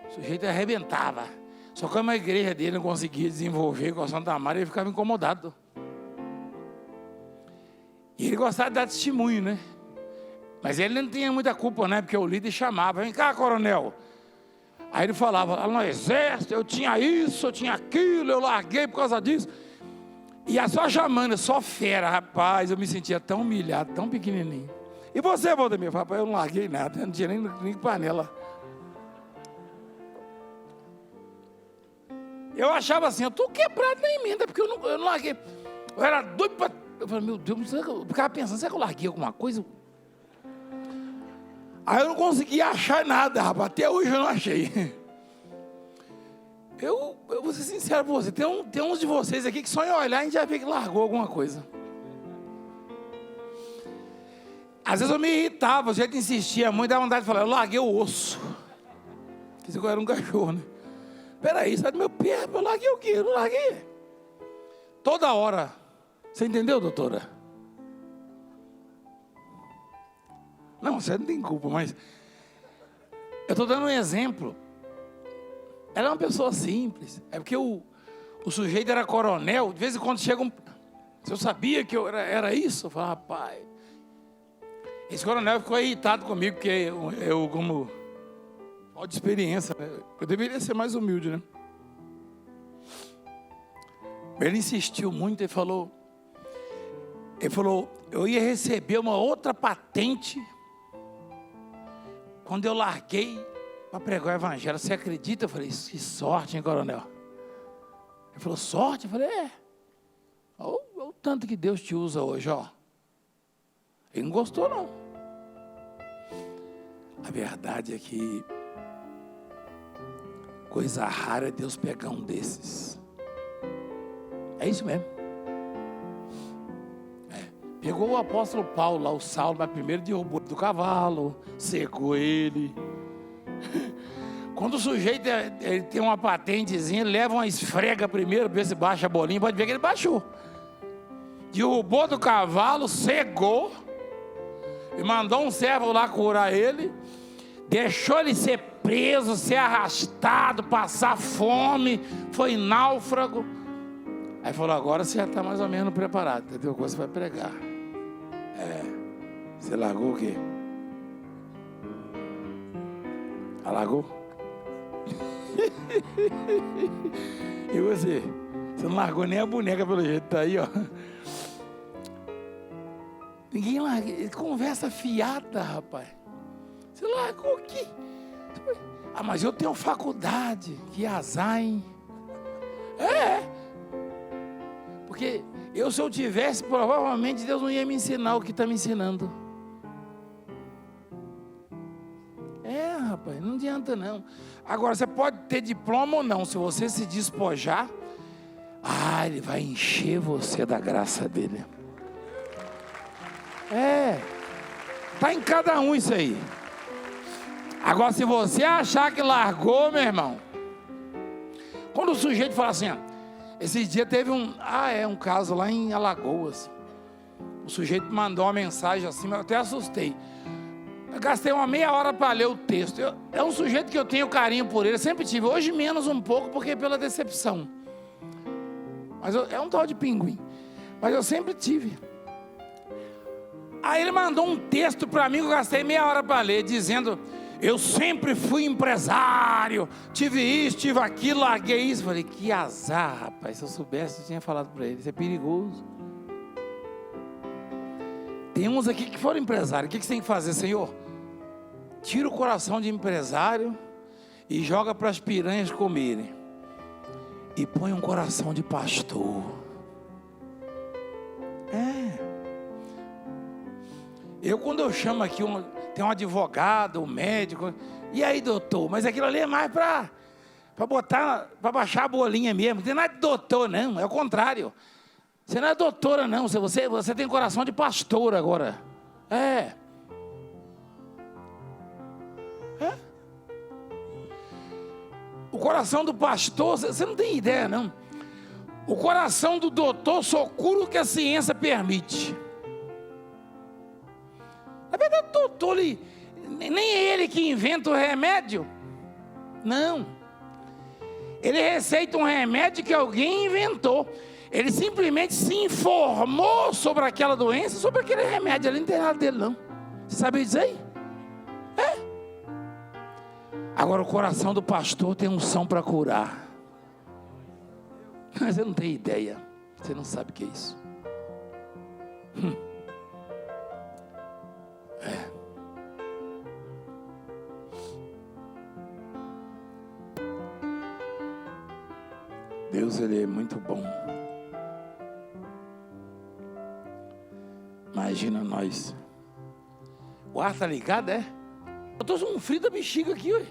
O sujeito arrebentava. Só que a igreja dele não conseguia desenvolver com a Santa Amaro, ele ficava incomodado. E ele gostava de dar testemunho, né? Mas ele não tinha muita culpa, né? Porque o líder chamava, vem cá, coronel. Aí ele falava, lá no exército, eu tinha isso, eu tinha aquilo, eu larguei por causa disso. E só chamando, só fera, rapaz, eu me sentia tão humilhado, tão pequenininho. E você, Valdemir? Rapaz, eu não larguei nada, eu não tinha nem panela. Eu achava assim, eu estou quebrado na emenda, porque eu não larguei. Eu era doido para... Eu falei, meu Deus, eu ficava pensando, será que eu larguei alguma coisa? Aí eu não conseguia achar nada, rapaz, até hoje eu não achei. Eu vou ser sincero com você, tem uns de vocês aqui que só em olhar a gente já vê que largou alguma coisa. Às vezes eu me irritava, o jeito insistia muito, dava vontade de falar, eu larguei o osso. Quer dizer que eu era um cachorro, né? Peraí, sai do meu pé, eu larguei o quê? Eu não larguei. Toda hora. Você entendeu, doutora? Não, você não tem culpa, mas... Eu estou dando um exemplo. Ela é uma pessoa simples. É porque o sujeito era coronel. De vez em quando chega um... Se eu sabia que eu era isso, eu falava, rapaz... Esse coronel ficou irritado comigo, porque eu como... Falta de experiência, né? Eu deveria ser mais humilde, né? Ele insistiu muito, ele falou, eu ia receber uma outra patente quando eu larguei para pregar o evangelho. Você acredita? Eu falei, que sorte, hein, coronel? Ele falou, sorte? Eu falei, olha o tanto que Deus te usa hoje, ó. Ele não gostou, não. A verdade é que coisa rara é Deus pegar um desses. É isso mesmo. Pegou o apóstolo Paulo lá, o Saulo, mas primeiro derrubou do cavalo, secou ele. Quando o sujeito ele tem uma patentezinha, ele leva uma esfrega primeiro, ver se baixa a bolinha, pode ver que ele baixou. Derrubou do cavalo, cegou, e mandou um servo lá curar ele, deixou ele ser preso, ser arrastado, passar fome, foi náufrago. Aí falou, agora você já está mais ou menos preparado, entendeu? Agora você vai pregar. Você largou o quê? Largou? E você? Você não largou nem a boneca pelo jeito, tá aí, ó. Ninguém larga. Conversa fiada, rapaz. Você largou aqui. Ah, mas eu tenho faculdade. Que azar, hein? Porque se eu tivesse, provavelmente Deus não ia me ensinar o que está me ensinando. Rapaz, não adianta não. Agora, você pode ter diploma ou não. Se você se despojar, Ele vai encher você da graça dele. Está em cada um isso aí. Agora, se você achar que largou, meu irmão, quando o sujeito fala assim, esse dia teve um caso lá em Alagoas. O sujeito mandou uma mensagem assim, eu até assustei. Eu gastei uma meia hora para ler o texto. É um sujeito que eu tenho carinho por ele, eu sempre tive. Hoje menos um pouco, porque pela decepção. Mas é um tal de pinguim. Mas eu sempre tive. Aí ele mandou um texto para mim que eu gastei meia hora para ler, dizendo: eu sempre fui empresário, tive isso, tive aquilo, larguei isso. Falei, que azar, rapaz. Se eu soubesse, eu tinha falado para ele. Isso é perigoso. Tem uns aqui que foram empresários. O que você tem que fazer, Senhor? Tira o coração de empresário e joga para as piranhas comerem. E põe um coração de pastor. Quando eu chamo aqui, tem um advogado, um médico. E aí, doutor? Mas aquilo ali é mais para baixar a bolinha mesmo. Não tem nada de doutor, não. É o contrário. Você não é doutora, não. Você tem coração de pastor agora. O coração do pastor, você não tem ideia, não. O coração do doutor só cura o que a ciência permite. Na verdade, o doutor, nem é ele que inventa o remédio. Não. Ele receita um remédio que alguém inventou. Ele simplesmente se informou sobre aquela doença, sobre aquele remédio. Ele não tem nada dele, não. Você sabe disso aí? Agora, o coração do pastor tem unção para curar. Mas você não tem ideia. Você não sabe o que é isso. Deus, Ele é muito bom. Imagina nós. O ar tá ligado, é? Eu tô com um frio da bexiga aqui, ué.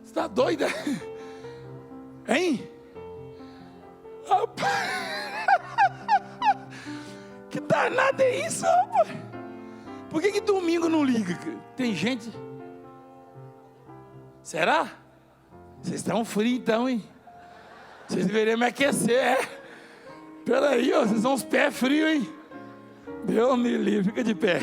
Você tá doida? Hein? Rapaz. Que danado é isso, rapaz? Por que domingo não liga? Tem gente? Será? Vocês estão frios então, hein? Vocês deveriam me aquecer, Peraí, vocês são uns pés frios, hein? Deus me livre, fica de pé.